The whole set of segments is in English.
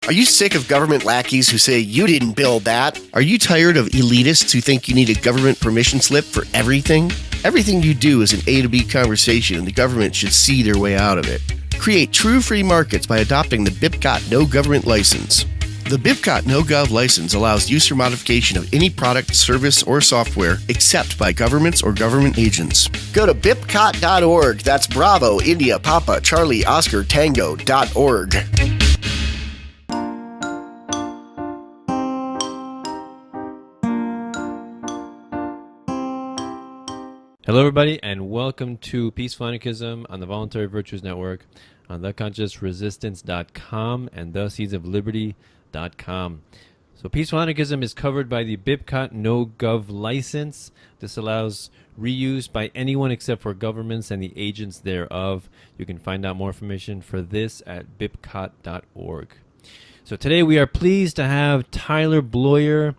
Are you sick of government lackeys who say you didn't build that? Are you tired of elitists who think you need a government permission slip for everything? Everything you do is an A to B conversation, and the government should see their way out of it. Create true free markets by adopting the BIPCOT No Government License. The BIPCOT No Gov license allows use or modification of any product, service, or software except by governments or government agents. Go to bipcot.org. That's Bravo, India, Papa, Charlie, Oscar, Tango.org. Hello, everybody, and welcome to Peaceful Anarchism on the Voluntary Virtues Network, on theconsciousresistance.com and theseedsofliberty.com. So Peaceful Anarchism is covered by the BIPCOT No Gov license. This allows reuse by anyone except for governments and the agents thereof. You can find out more information for this at bipcot.org. So today we are pleased to have Tyler Bloyer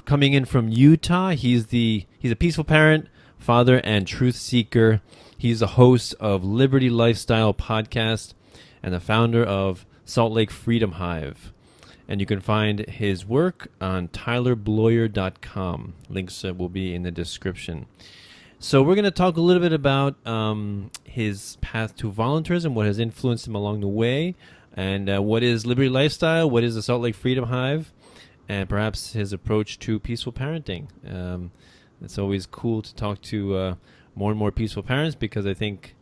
coming in from Utah. He's a peaceful parent, father, and truth seeker. He's the host of Liberty Lifestyle podcast and the founder of Salt Lake Freedom Hive. And you can find his work on tylerbloyer.com. Links will be in the description. So we're going to talk a little bit about his path to volunteerism, what has influenced him along the way, and what is Liberty Lifestyle, what is the Salt Lake Freedom Hive, and perhaps his approach to peaceful parenting. It's always cool to talk to more and more peaceful parents, because I think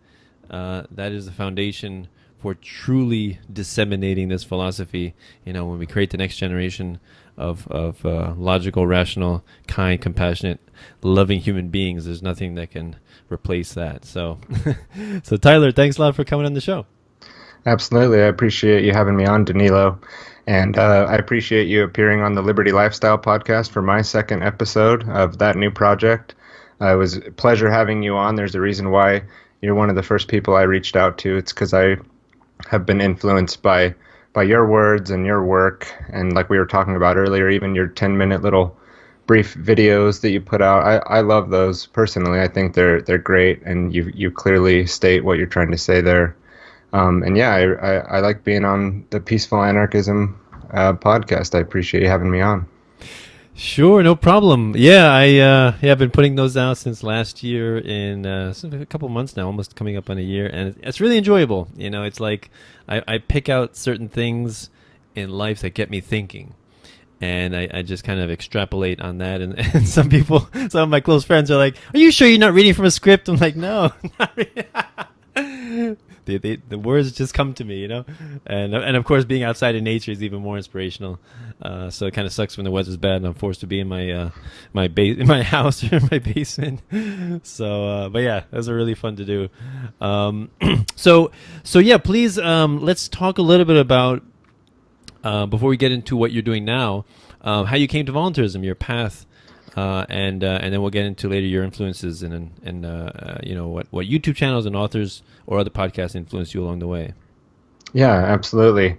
that is the foundation for truly disseminating this philosophy. You know, when we create the next generation of logical, rational, kind, compassionate, loving human beings, there's nothing that can replace that. So, so Tyler, thanks a lot for coming on the show. Absolutely. I appreciate you having me on, Danilo. And I appreciate you appearing on the Liberty Lifestyle podcast for my second episode of that new project. It was a pleasure having you on. There's a reason why you're one of the first people I reached out to. It's because I have been influenced by your words and your work. And like we were talking about earlier, even your 10-minute little brief videos that you put out. I love those personally. I think they're great, and you clearly state what you're trying to say there. And yeah, I like being on the Peaceful Anarchism podcast. I appreciate you having me on. Sure, no problem. Yeah, I've been putting those out since last year, in a couple months now, almost coming up on a year, and it's really enjoyable. You know, it's like I pick out certain things in life that get me thinking, and I just kind of extrapolate on that. And some of my close friends are like, "Are you sure you're not reading from a script?" I'm like, "No, not really." The words just come to me, you know, and of course, being outside in nature is even more inspirational. So it kind of sucks when the weather's bad and I'm forced to be in my house or in my basement. So, but yeah, those are really fun to do. So yeah, please, let's talk a little bit about before we get into what you're doing now, how you came to volunteerism, your path. And then we'll get into later your influences and you know, what YouTube channels and authors or other podcasts influenced you along the way. Yeah, absolutely.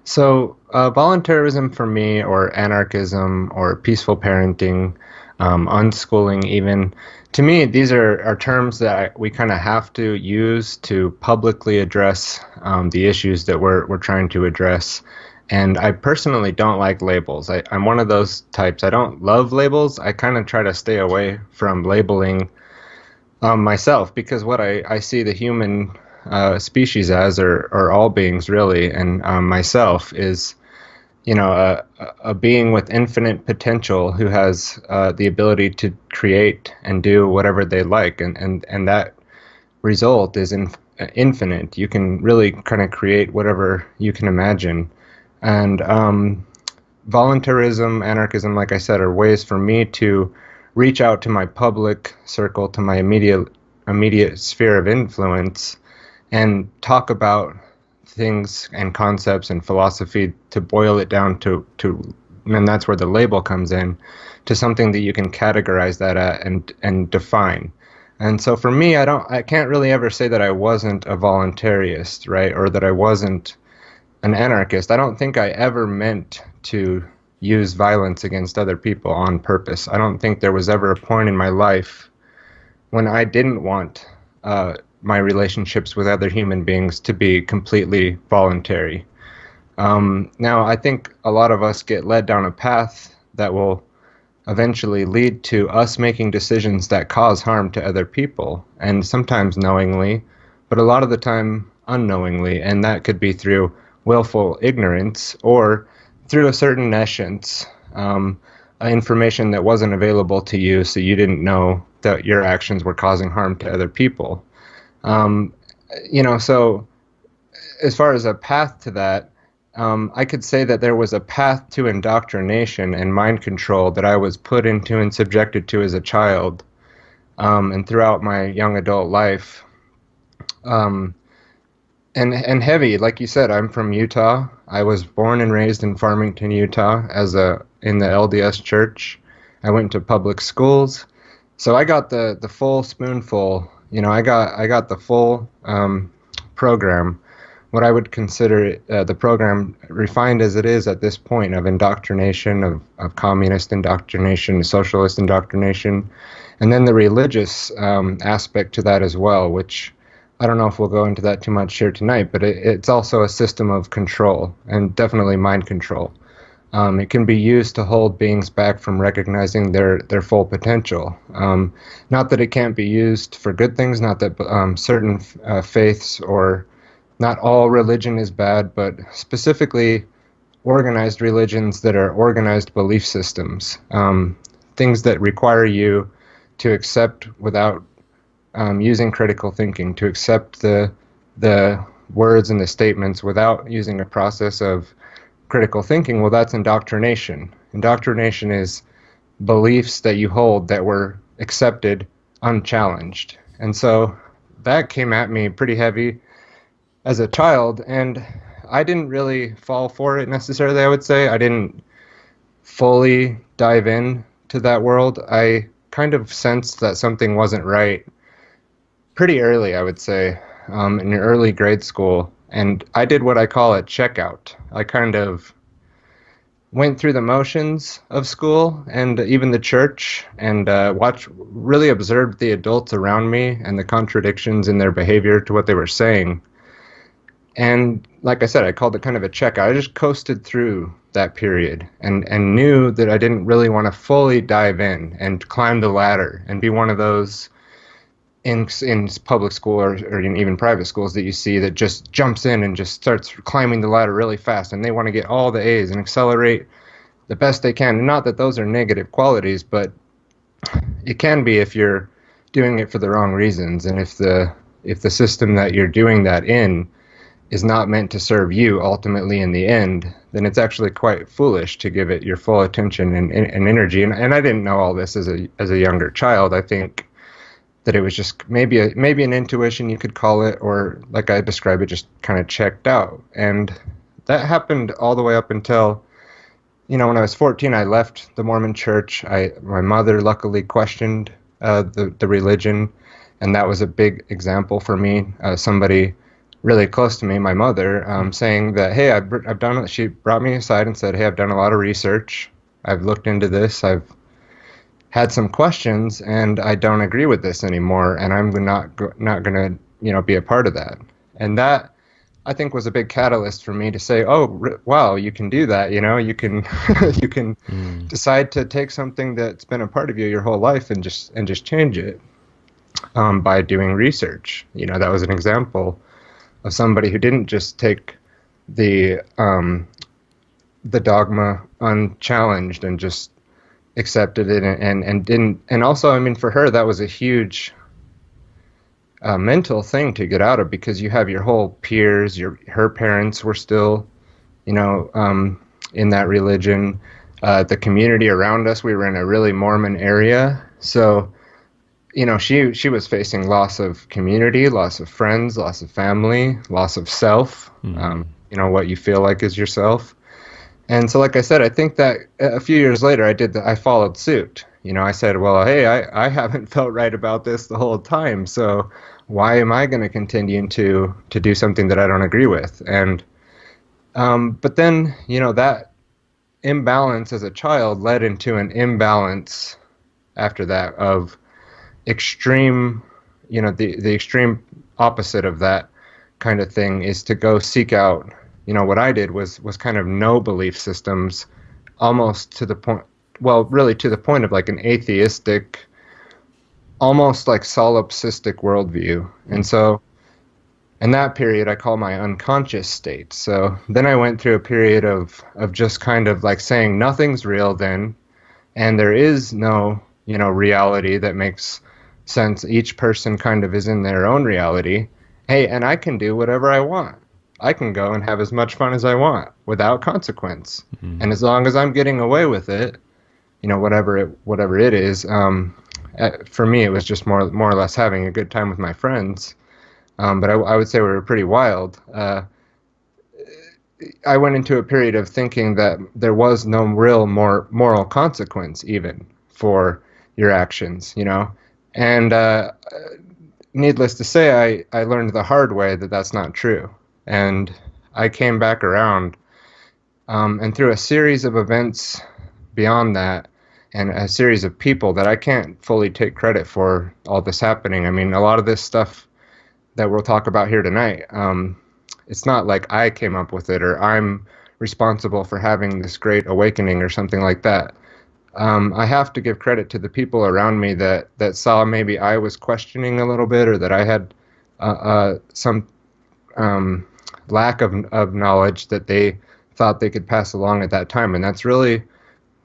So volunteerism for me, or anarchism, or peaceful parenting, unschooling even, to me, these are terms that we kind of have to use to publicly address the issues that we're trying to address. And I personally don't like labels. I'm one of those types. I don't love labels. I kind of try to stay away from labeling myself, because what I see the human species as, or all beings really, and myself is, you know, a being with infinite potential who has the ability to create and do whatever they like. And that result is infinite. You can really kind of create whatever you can imagine. And volunteerism, anarchism, like I said, are ways for me to reach out to my public circle, to my immediate sphere of influence, and talk about things and concepts and philosophy, to boil it down to and that's where the label comes in, to something that you can categorize that at and define. And so for me, I can't really ever say that I wasn't a voluntarist, right, or that I wasn't an anarchist. I don't think I ever meant to use violence against other people on purpose. I don't think there was ever a point in my life when I didn't want my relationships with other human beings to be completely voluntary. Now, I think a lot of us get led down a path that will eventually lead to us making decisions that cause harm to other people, and sometimes knowingly, but a lot of the time unknowingly, and that could be through willful ignorance or through a certain nescience, information that wasn't available to you, so you didn't know that your actions were causing harm to other people. Um, so as far as a path to that, I could say that there was a path to indoctrination and mind control that I was put into and subjected to as a child, and throughout my young adult life. Um, and heavy, like you said, I'm from Utah. I was born and raised in Farmington, Utah, in the LDS church. I went to public schools, so I got the full spoonful. I got the full program, what I would consider the program, refined as it is at this point, of indoctrination, of communist indoctrination, socialist indoctrination, and then the religious aspect to that as well, which I don't know if we'll go into that too much here tonight, but it's also a system of control, and definitely mind control. It can be used to hold beings back from recognizing their full potential. Not that it can't be used for good things, not that certain faiths or not all religion is bad, but specifically organized religions that are organized belief systems, things that require you to accept without using critical thinking, to accept the words and the statements without using a process of critical thinking. Well, that's indoctrination. Indoctrination is beliefs that you hold that were accepted unchallenged. And so that came at me pretty heavy as a child, and I didn't really fall for it necessarily, I would say. I didn't fully dive in to that world. I kind of sensed that something wasn't right pretty early, I would say, in early grade school. And I did what I call a checkout. I kind of went through the motions of school and even the church, and really observed the adults around me and the contradictions in their behavior to what they were saying. And like I said, I called it kind of a checkout. I just coasted through that period and knew that I didn't really want to fully dive in and climb the ladder and be one of those in public school or even private schools that you see that just jumps in and just starts climbing the ladder really fast, and they want to get all the A's and accelerate the best they can. And not that those are negative qualities, but it can be if you're doing it for the wrong reasons, and if the system that you're doing that in is not meant to serve you ultimately in the end, then it's actually quite foolish to give it your full attention and energy. And I didn't know all this as a younger child. I think that it was just maybe an intuition, you could call it, or like I described it, just kind of checked out. And that happened all the way up until, when I was 14, I left the Mormon church. My mother luckily questioned the religion, and that was a big example for me. Somebody really close to me, my mother, saying that, hey, I've done. She brought me aside and said, hey, I've done a lot of research. I've looked into this. I've had some questions, and I don't agree with this anymore, and I'm not going to be a part of that. And that, I think, was a big catalyst for me to say, oh, wow, you can do that. You can you can decide to take something that's been a part of you your whole life and just change it by doing research. That was an example of somebody who didn't just take the dogma unchallenged and just accepted it and didn't. And also, I mean, for her, that was a huge mental thing to get out of, because you have your whole peers, her parents were still, in that religion. The community around us, we were in a really Mormon area, so she was facing loss of community, loss of friends, loss of family, loss of self. What you feel like is yourself. And so, like I said, I think that a few years later, I followed suit. I said, well, hey, I haven't felt right about this the whole time, so why am I going to continue to do something that I don't agree with? And but then, that imbalance as a child led into an imbalance after that of extreme, the extreme opposite of that kind of thing is to go seek out what I did was kind of no belief systems, almost to the point, well, really to the point of like an atheistic, almost like solipsistic worldview. And so in that period, I call my unconscious state. So then I went through a period of just kind of like saying nothing's real then, and there is no, reality that makes sense. Each person kind of is in their own reality. Hey, and I can do whatever I want. I can go and have as much fun as I want without consequence. Mm-hmm. And as long as I'm getting away with it, whatever it is, for me, it was just more or less having a good time with my friends. But I would say we were pretty wild. I went into a period of thinking that there was no real moral consequence even for your actions, And needless to say, I learned the hard way that that's not true. And I came back around, and through a series of events beyond that, and a series of people that I can't fully take credit for all this happening. I mean, a lot of this stuff that we'll talk about here tonight, it's not like I came up with it or I'm responsible for having this great awakening or something like that. I have to give credit to the people around me that saw maybe I was questioning a little bit, or that I had some lack of knowledge that they thought they could pass along at that time. And that's really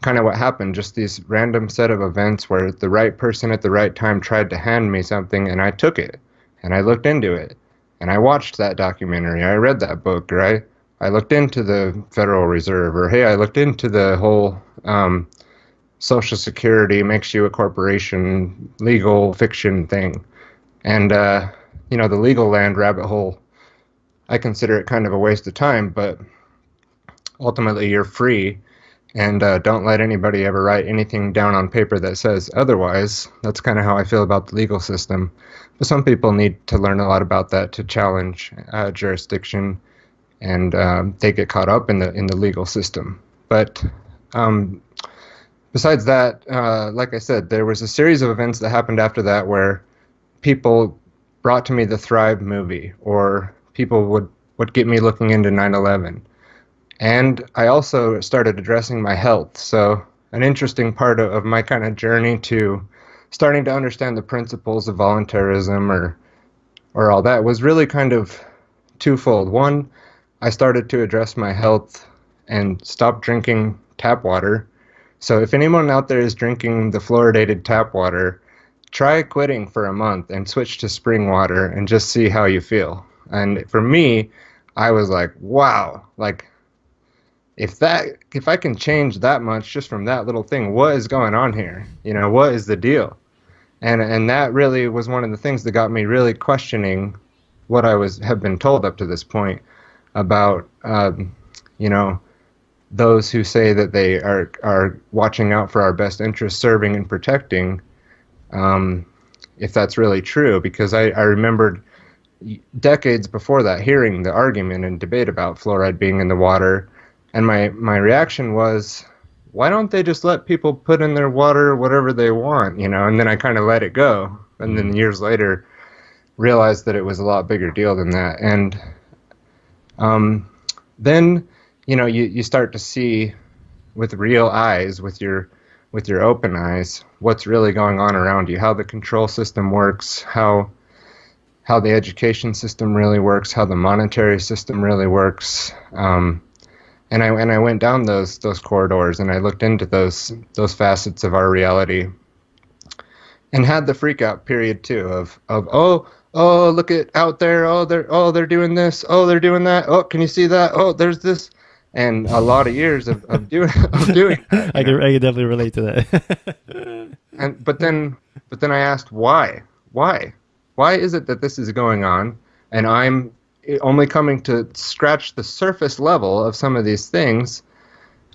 kind of what happened, just these random set of events where the right person at the right time tried to hand me something, and I took it, and I looked into it, and I watched that documentary, I read that book, or I looked into the Federal Reserve, or hey, I looked into the whole Social Security makes you a corporation legal fiction thing. And the legal land rabbit hole, I consider it kind of a waste of time, but ultimately you're free. And don't let anybody ever write anything down on paper that says otherwise. That's kind of how I feel about the legal system. But some people need to learn a lot about that to challenge jurisdiction, and they get caught up in the legal system. But besides that, like I said, there was a series of events that happened after that where people brought to me the Thrive movie, or people would get me looking into 9/11. And I also started addressing my health. So an interesting part of my kind of journey to starting to understand the principles of volunteerism or all that was really kind of twofold. One, I started to address my health and stop drinking tap water. So if anyone out there is drinking the fluoridated tap water, try quitting for a month and switch to spring water and just see how you feel. And for me, I was like, wow, like, if I can change that much just from that little thing, what is going on here? What is the deal? And that really was one of the things that got me really questioning what I have been told up to this point about those who say that they are watching out for our best interests, serving and protecting, if that's really true. Because I remembered decades before that hearing the argument and debate about fluoride being in the water. And my reaction was, why don't they just let people put in their water whatever they want, And then I kind of let it go. And then years later, realized that it was a lot bigger deal than that. And then, you start to see with real eyes, with your open eyes, what's really going on around you, how the control system works, how the education system really works, how the monetary system really works. And I went down those corridors, and I looked into those facets of our reality, and had the freak out period too of oh, look at out there, they're doing this, they're doing that, can you see that, there's this, and a lot of years of doing that, I can definitely relate to that. but then I asked why is it that this is going on, and I'm only coming to scratch the surface level of some of these things.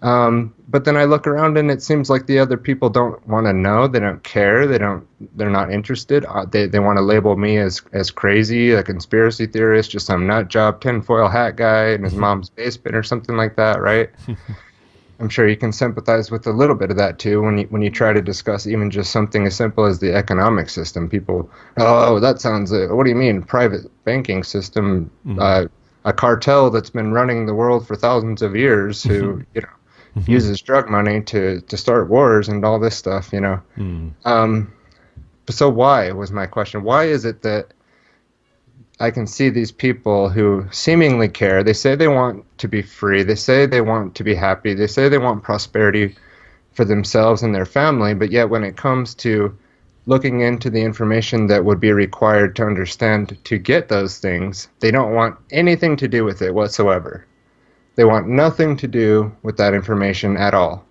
But then I look around, and it seems like the other people don't want to know. They don't care. They're not interested. They want to label me as crazy, a conspiracy theorist, just some nut job, tinfoil hat guy in his mom's basement or something like that, right? I'm sure you can sympathize with a little bit of that too when you try to discuss even just something as simple as the economic system. People, that sounds. What do you mean, private banking system? I a cartel that's been running the world for thousands of years who, uses drug money to start wars and all this stuff, So why was my question? Why is it that I can see these people who seemingly care? They say they want to be free. They say they want to be happy. They say they want prosperity for themselves and their family. But yet when it comes to looking into the information that would be required to understand to get those things, they don't want anything to do with it whatsoever. They want nothing to do with that information at all.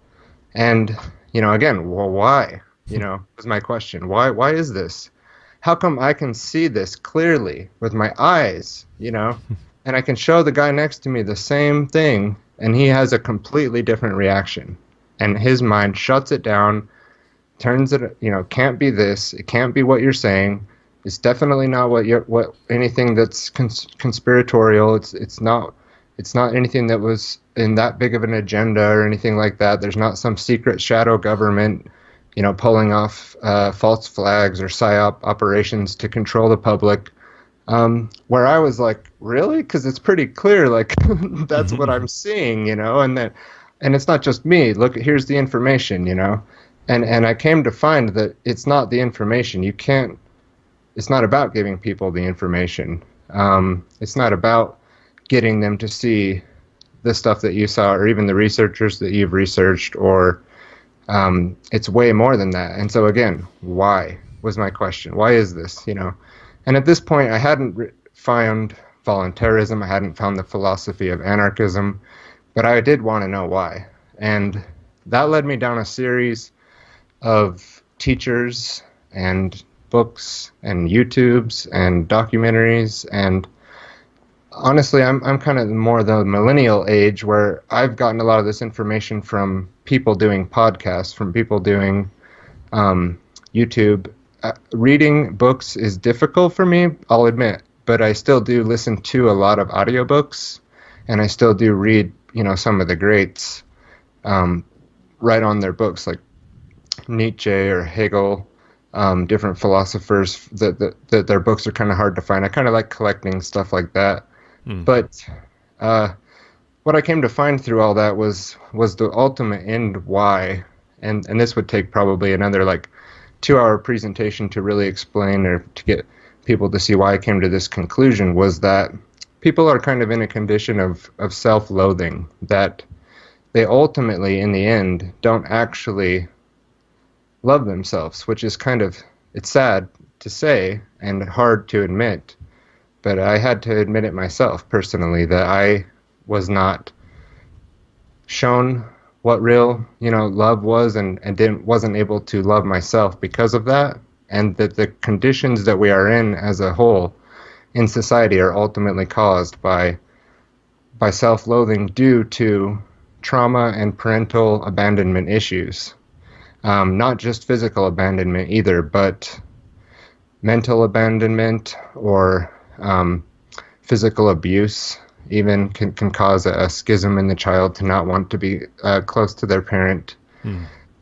And, again, well, why? Was my question. Why is this? How come I can see this clearly with my eyes, and I can show the guy next to me the same thing, and he has a completely different reaction. And his mind shuts it down, turns it, can't be this, it can't be what you're saying. It's definitely not what anything that's conspiratorial. It's not anything that was in that big of an agenda or anything like that. There's not some secret shadow government, pulling off false flags or psyop operations to control the public. Where I was like, really? Because it's pretty clear, like that's what I'm seeing, and it's not just me. Look, here's the information, and I came to find that it's not the information. It's not about giving people the information. It's not about getting them to see the stuff that you saw, or even the researchers that you've researched, or it's way more than that. And so again, why was my question? Why is this? And at this point, I hadn't found volunteerism. I hadn't found the philosophy of anarchism, but I did want to know why. And that led me down a series of teachers and books and YouTubes and documentaries. And honestly, I'm kind of more the millennial age, where I've gotten a lot of this information from people doing podcasts, from people doing YouTube. Reading books is difficult for me, I'll admit, but I still do listen to a lot of audiobooks, and I still do read, some of the greats write on their books, like Nietzsche or Hegel, different philosophers that their books are kind of hard to find. I kind of like collecting stuff like that. But what I came to find through all that was the ultimate end why, and this would take probably another 2-hour presentation to really explain, or to get people to see why I came to this conclusion, was that people are kind of in a condition of self-loathing, that they ultimately, in the end, don't actually love themselves, which is it's sad to say and hard to admit, but I had to admit it myself personally, that I was not shown what real, love was, and wasn't able to love myself because of that, and that the conditions that we are in as a whole in society are ultimately caused by self-loathing due to trauma and parental abandonment issues. Not just physical abandonment either, but mental abandonment or physical abuse even can cause a schism in the child to not want to be close to their parent.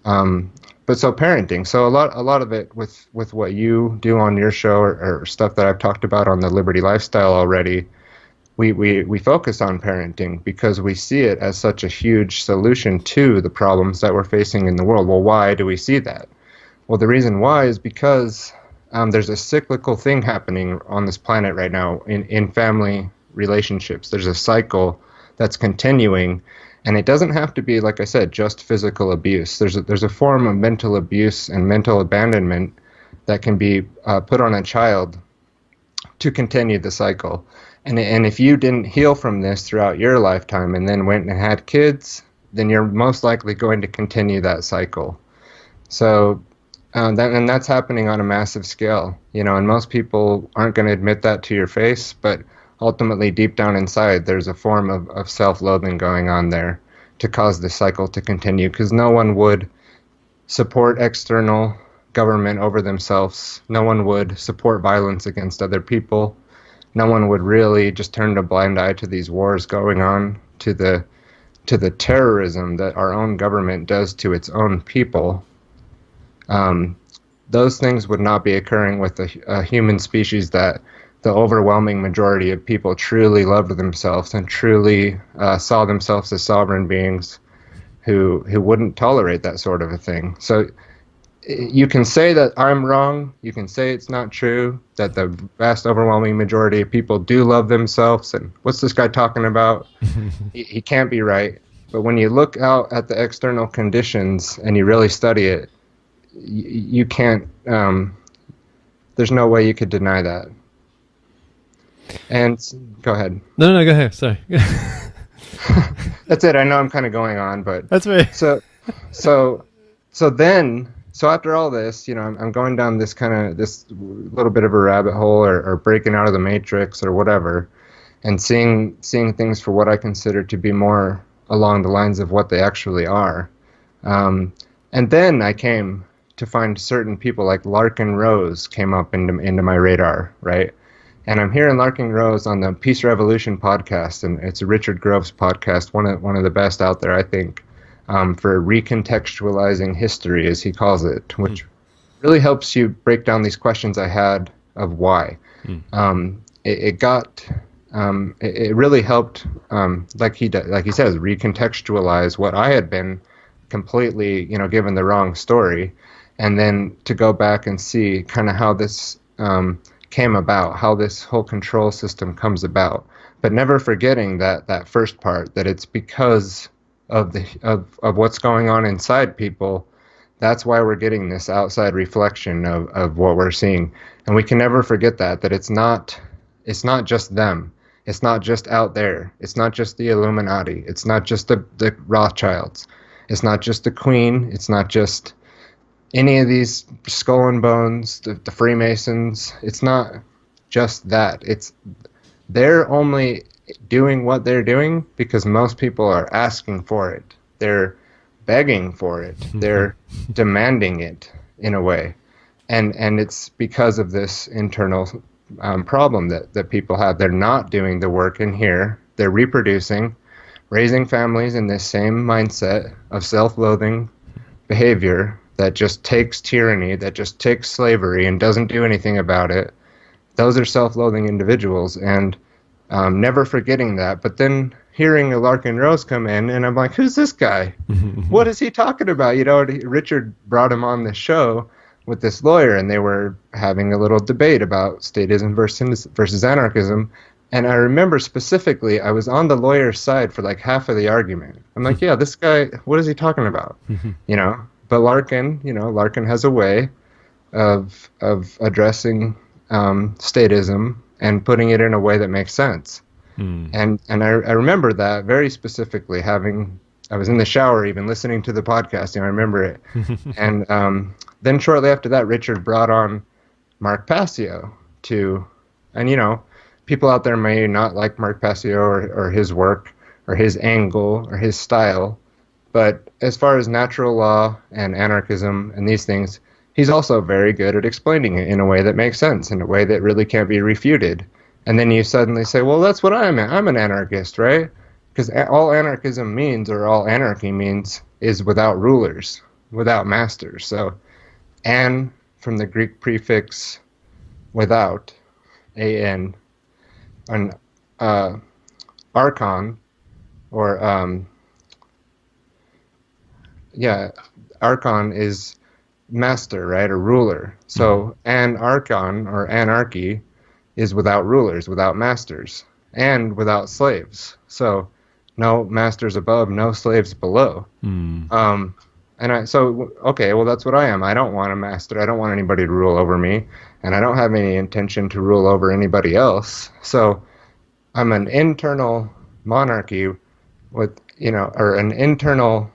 But so parenting, so a lot of it with what you do on your show, or stuff that I've talked about on the Liberty Lifestyle already, we focus on parenting because we see it as such a huge solution to the problems that we're facing in the world. Well, why do we see that? Well, the reason why is because there's a cyclical thing happening on this planet right now in family relationships. There's a cycle that's continuing, and it doesn't have to be, like I said, just physical abuse. There's a form of mental abuse and mental abandonment that can be put on a child to continue the cycle. And if you didn't heal from this throughout your lifetime and then went and had kids, then you're most likely going to continue that cycle. So that's happening on a massive scale, and most people aren't going to admit that to your face, but ultimately deep down inside there's a form of self-loathing going on there to cause the cycle to continue, because no one would support external government over themselves. No one would support violence against other people. No one would really just turn a blind eye to these wars going on, to the terrorism that our own government does to its own people. Those things would not be occurring with a human species that the overwhelming majority of people truly loved themselves and truly saw themselves as sovereign beings who wouldn't tolerate that sort of a thing. So you can say that I'm wrong. You can say it's not true, that the vast overwhelming majority of people do love themselves. And what's this guy talking about? He can't be right. But when you look out at the external conditions and you really study it, you can't, there's no way you could deny that. And go ahead. No, go ahead. Sorry. That's it. I know I'm kind of going on, but That's right. So after all this, I'm going down this little bit of a rabbit hole, or breaking out of the matrix or whatever, and seeing things for what I consider to be more along the lines of what they actually are. And then I came to find certain people like Larken Rose came up into my radar, right? And I'm hearing Larken Rose on the Peace Revolution podcast, and it's a Richard Grove's podcast, one of the best out there, I think, for recontextualizing history, as he calls it, which really helps you break down these questions I had of why. It really helped, like he says, recontextualize what I had been completely, given the wrong story, and then to go back and see kind of how this came about, how this whole control system comes about, but never forgetting that first part, that it's because of what's going on inside people. That's why we're getting this outside reflection of what we're seeing, and we can never forget that it's not just them. It's not just out there. It's not just the Illuminati. It's not just the Rothschilds. It's not just the Queen. It's not just any of these Skull and Bones, the Freemasons. It's not just that. They're only doing what they're doing because most people are asking for it. They're begging for it. They're demanding it in a way. And it's because of this internal problem that people have. They're not doing the work in here. They're reproducing, raising families in this same mindset of self-loathing behavior that just takes tyranny, that just takes slavery and doesn't do anything about it. Those are self-loathing individuals, and never forgetting that. But then hearing a Larken Rose come in, and I'm like, who's this guy? What is he talking about? Richard brought him on the show with this lawyer, and they were having a little debate about statism versus anarchism. And I remember specifically, I was on the lawyer's side for like half of the argument. I'm like, yeah, this guy, what is he talking about? But Larken has a way of addressing statism and putting it in a way that makes sense. And I remember that very specifically, I was in the shower even listening to the podcast, I remember it. And then shortly after that, Richard brought on Mark Passio and people out there may not like Mark Passio or his work or his angle or his style, but as far as natural law and anarchism and these things, he's also very good at explaining it in a way that makes sense, in a way that really can't be refuted. And then you suddenly say, well, that's what I'm an anarchist, right? Because all anarchism means, or all anarchy means, is without rulers, without masters. So, an from the Greek prefix without, an, archon, or archon is master, right, or ruler. So an archon, or anarchy, is without rulers, without masters, and without slaves. So no masters above, no slaves below. Okay, well, that's what I am. I don't want a master. I don't want anybody to rule over me, and I don't have any intention to rule over anybody else. So I'm an internal monarchy with, or an internal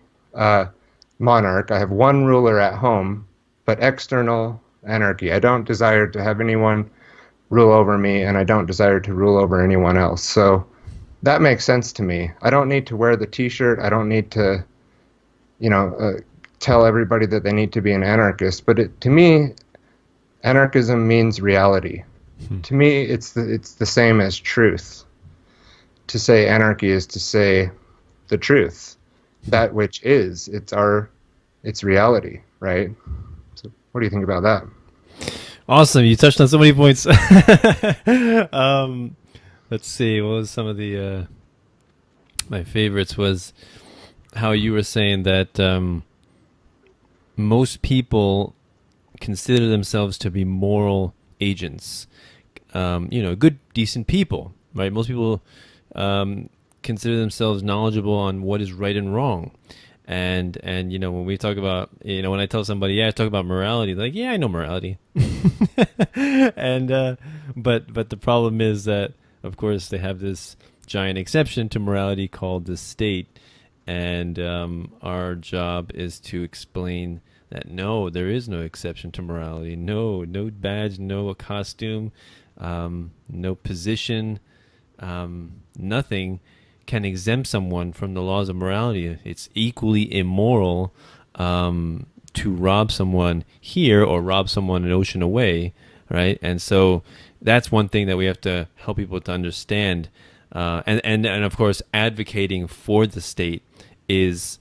monarch. I have one ruler at home, but external anarchy. I don't desire to have anyone rule over me, and I don't desire to rule over anyone else. So that makes sense to me. I don't need to wear the T-shirt. I don't need to, tell everybody that they need to be an anarchist. But to me, anarchism means reality. To me, it's the same as truth. To say anarchy is to say the truth, that which is. It's reality, right? So what do you think about that? Awesome. You touched on so many points. um, let's see. What was some of the my favorites was how you were saying that most people consider themselves to be moral agents. Good, decent people, right? Most people consider themselves knowledgeable on what is right and wrong. And when we talk about, when I tell somebody, yeah, I talk about morality, they're like, yeah, I know morality. And but the problem is that, of course, they have this giant exception to morality called the state, and our job is to explain that no, there is no exception to morality. No badge, no costume, no position, nothing can exempt someone from the laws of morality. It's equally immoral to rob someone here or rob someone an ocean away, right? And so that's one thing that we have to help people to understand. And of course, advocating for the state is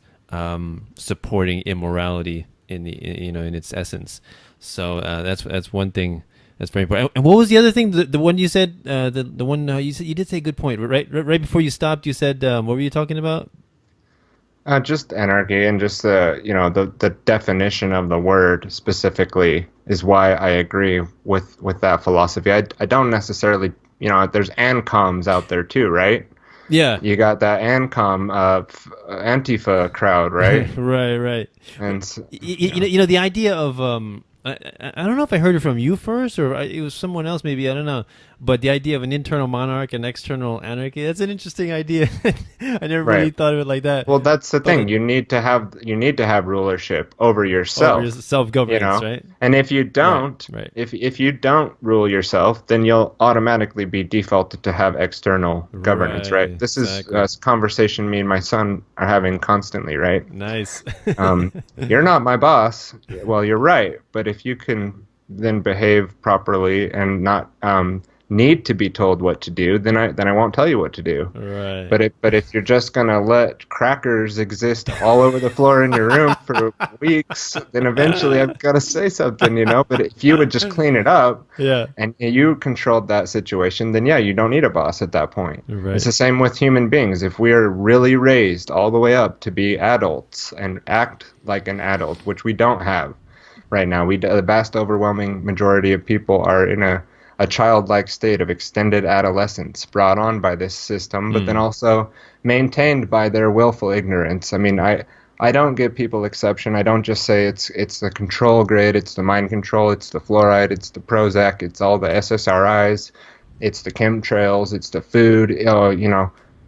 supporting immorality in its essence. So that's one thing that's very important. And what was the other thing? The one you said, the one you said, you did say a good point. Right before you stopped, you said, what were you talking about? Just anarchy and just the definition of the word specifically is why I agree with that philosophy. I don't necessarily, there's ANCOMs out there too, right? Yeah. You got that ANCOM Antifa crowd, right? Right. And the idea of I don't know if I heard it from you first or it was someone else, maybe, I don't know. But the idea of an internal monarch and external anarchy, that's an interesting idea. I never really thought of it like that. Well, that's the thing. You need to have rulership over yourself. Over your self-governance, right? And if you don't, if you don't rule yourself, then you'll automatically be defaulted to have external governance, right? This is a conversation me and my son are having constantly, right? Nice. You're not my boss. Well, you're right. But if you can then behave properly and not need to be told what to do, then I won't tell you what to do. Right. But if you're just gonna let crackers exist all over the floor in your room for weeks, then eventually I've got to say something, But if you would just clean it up, and you controlled that situation, then you don't need a boss at that point. Right. It's the same with human beings. If we are really raised all the way up to be adults and act like an adult, which we don't have right now, the vast overwhelming majority of people are in a childlike state of extended adolescence brought on by this system, but then also maintained by their willful ignorance. I mean, I don't give people exception. I don't just say it's the control grid, it's the mind control, it's the fluoride, it's the Prozac, it's all the SSRIs, it's the chemtrails, it's the food,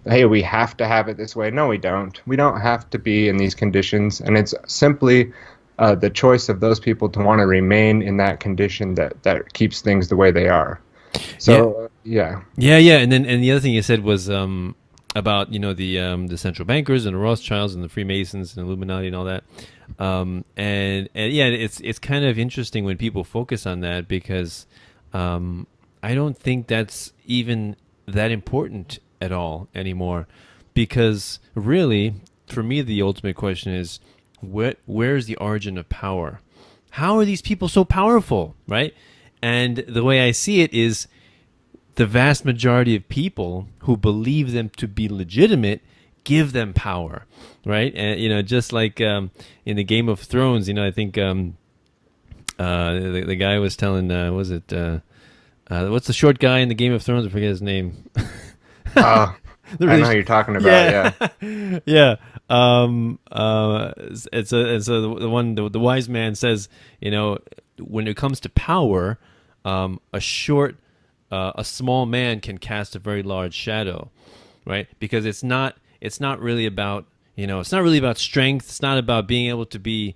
hey, we have to have it this way. No, we don't. We don't have to be in these conditions, and it's simply the choice of those people to want to remain in that condition that keeps things the way they are. So yeah. And the other thing you said was about the central bankers and the Rothschilds and the Freemasons and Illuminati and all that. And it's kind of interesting when people focus on that because I don't think that's even that important at all anymore. Because really, for me, the ultimate question is, where's the origin of power? How are these people so powerful, right? And the way I see it is the vast majority of people who believe them to be legitimate give them power, right? And, just like in the Game of Thrones, I think the guy was telling, what's the short guy in the Game of Thrones? I forget his name. I know who you're talking about. Yeah. The wise man says, when it comes to power, a small man can cast a very large shadow, right? Because it's not really about strength. It's not about being able to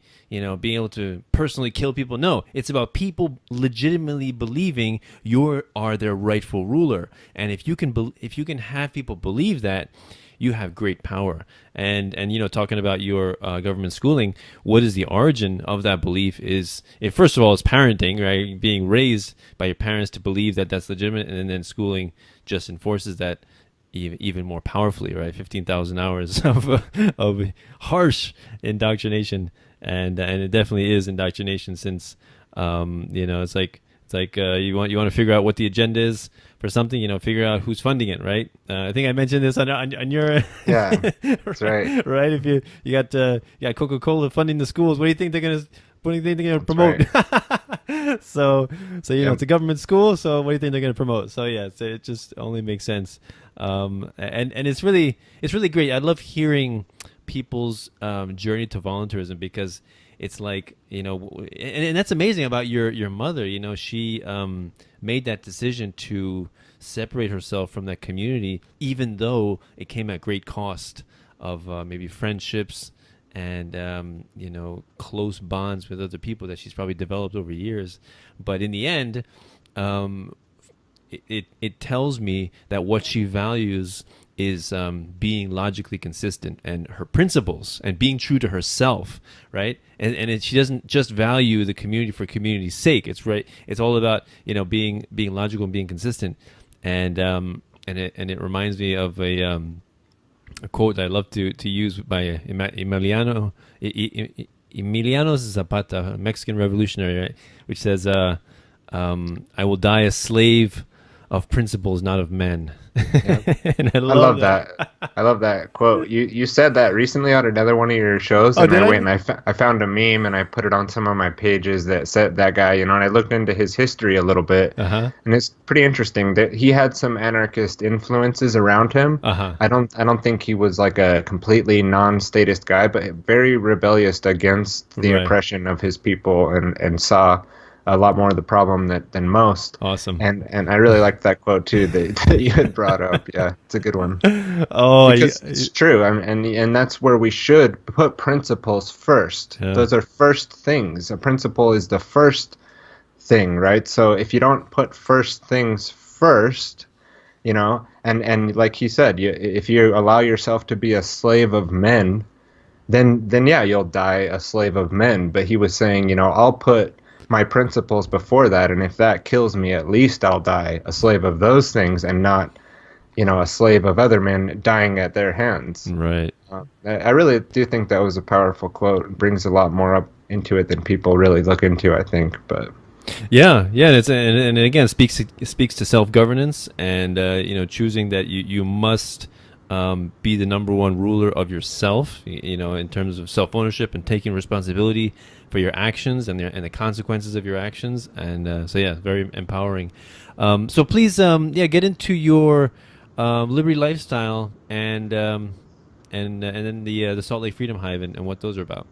personally kill people. No, it's about people legitimately believing you are their rightful ruler. And if you can have people believe that, you have great power. And talking about your government schooling, what is the origin of that belief first of all, it's parenting, right? Being raised by your parents to believe that that's legitimate, and then schooling just enforces that even more powerfully, right? 15,000 hours of harsh indoctrination, and it definitely is indoctrination since it's like It's like you want to figure out what the agenda is for something, figure out who's funding it, right? I think I mentioned this on your Yeah, that's right. right. If you got Coca-Cola funding the schools, what do you think they're gonna promote? Right. So Yep. it's a government school. So what do you think they're gonna promote? So yeah, it just only makes sense. And it's really great. I love hearing people's journey to volunteerism, because it's like, and that's amazing about your mother. She made that decision to separate herself from that community, even though it came at great cost of maybe friendships and close bonds with other people that she's probably developed over years. But in the end, it tells me that what she values is being logically consistent and her principles and being true to herself, right? And she doesn't just value the community for community's sake. It's right. It's all about being logical and being consistent. And it reminds me of a quote that I love to use by Emiliano Zapata, a Mexican revolutionary, right? Which says, "I will die a slave of principles, not of men." Yep. And I I love love that. I love that quote. You said that recently on another one of your shows, Oh, and did I I? went and I found a meme and I put it on some of my pages that said that guy, and I looked into his history a little bit, Uh-huh. and it's pretty interesting that he had some anarchist influences around him. Uh-huh. I don't think he was like a completely non-statist guy, but very rebellious against the Right. oppression of his people, and saw a lot more of the problem than most. Awesome. And I really liked that quote too that you had brought up. Yeah, it's a good one. Oh, Because it's true, and that's where we should put principles first. Yeah. Those are first things. A principle is the first thing, right? So if you don't put first things first, and like he said, if you allow yourself to be a slave of men, then yeah, you'll die a slave of men. But he was saying, I'll put my principles before that, and if that kills me, at least I'll die a slave of those things and not a slave of other men dying at their hands. right. I really do think that was a powerful quote. It brings a lot more up into it than people really look into, I think. But Yeah, and and again speaks to self-governance and choosing that you must be the number one ruler of yourself, in terms of self-ownership and taking responsibility for your actions and the consequences of your actions. And so yeah, very empowering. So please, get into your Liberty lifestyle and then the Salt Lake Freedom Hive and what those are about.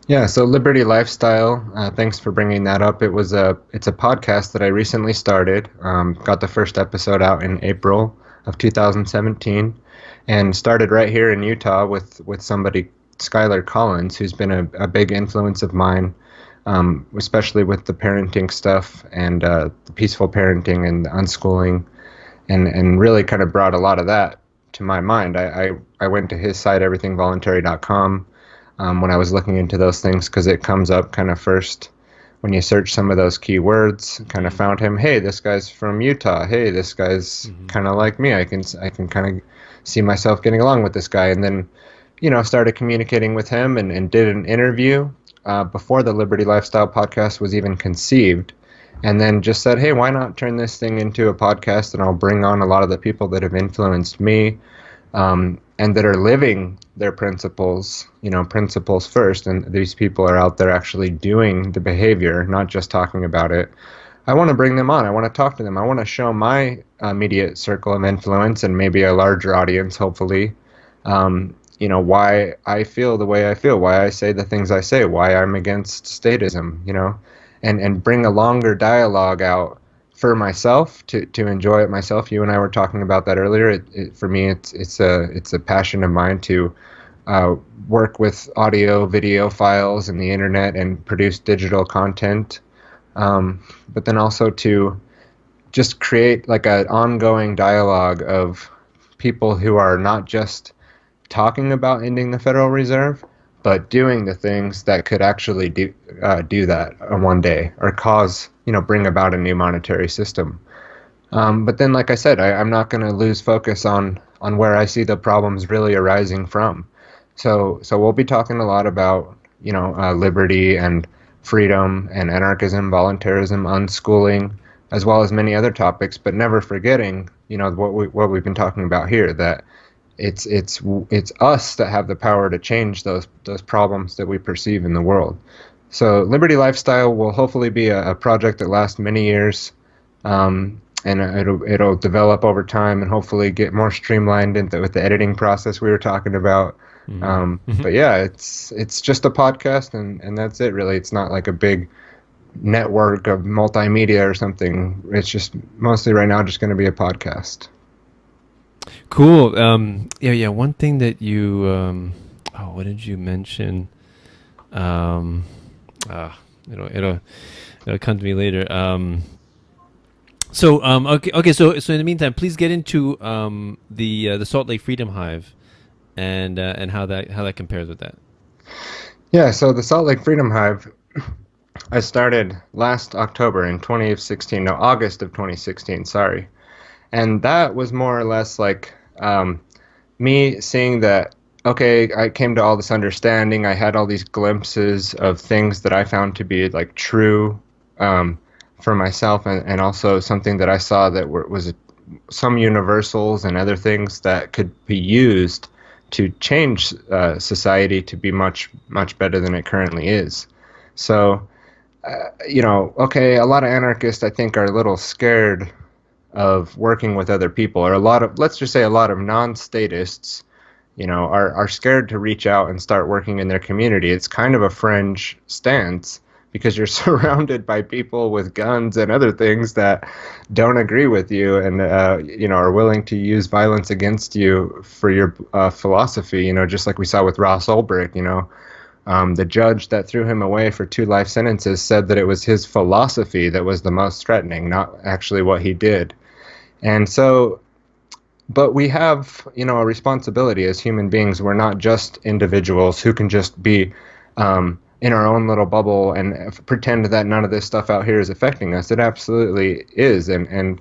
yeah, so Liberty Lifestyle. Thanks for bringing that up. It's a podcast that I recently started. Got the first episode out in April of 2017, and started right here in Utah with somebody, Skylar Collins, who's been a big influence of mine, especially with the parenting stuff and the peaceful parenting and the unschooling, and really kind of brought a lot of that to my mind. I went to his site, everythingvoluntary.com, when I was looking into those things, because it comes up kind of first when you search some of those keywords. Kind of found him. Hey, this guy's from Utah. Hey, this guy's kind of like me. I can kind of see myself getting along with this guy. And then, started communicating with him and did an interview before the Liberty Lifestyle podcast was even conceived. And then just said, hey, why not turn this thing into a podcast, and I'll bring on a lot of the people that have influenced me, and that are living their principles, principles first. And these people are out there actually doing the behavior, not just talking about it. I want to bring them on. I want to talk to them. I want to show my immediate circle of influence and maybe a larger audience, hopefully, why I feel the way I feel, why I say the things I say, why I'm against statism, and bring a longer dialogue out for myself to enjoy it myself. You and I were talking about that earlier. For me, it's a passion of mine to work with audio, video files and the internet and produce digital content, but then also to just create like an ongoing dialogue of people who are not just talking about ending the Federal Reserve, but doing the things that could actually do that one day, or bring about a new monetary system. But then, like I said, I'm not going to lose focus on where I see the problems really arising from. So we'll be talking a lot about liberty and freedom and anarchism, volunteerism, unschooling, as well as many other topics, but never forgetting, what we've been talking about here, that it's us that have the power to change those problems that we perceive in the world. So Liberty Lifestyle will hopefully be a project that lasts many years, and it'll develop over time and hopefully get more streamlined with the editing process we were talking about. But yeah, it's just a podcast, and that's it really. It's not like a big network of multimedia or something. It's just mostly right now just going to be a podcast. Cool. Yeah. One thing that you, what did you mention? It'll come to me later. Okay. So in the meantime, please get into the Salt Lake Freedom Hive, and how that compares with that. Yeah. So the Salt Lake Freedom Hive, I started last October in 2016. No, August of 2016. Sorry. And that was more or less like me seeing that, okay, I came to all this understanding. I had all these glimpses of things that I found to be like true for myself, and also something that I saw that was some universals and other things that could be used to change society to be much, much better than it currently is. So, okay, a lot of anarchists, I think, are a little scared of working with other people, or let's just say a lot of non-statists, are scared to reach out and start working in their community. It's kind of a fringe stance because you're surrounded by people with guns and other things that don't agree with you and, are willing to use violence against you for your philosophy, just like we saw with Ross Ulbricht. The judge that threw him away for 2 life sentences said that it was his philosophy that was the most threatening, not actually what he did. And so, but we have, a responsibility as human beings. We're not just individuals who can just be in our own little bubble and pretend that none of this stuff out here is affecting us. It absolutely is. And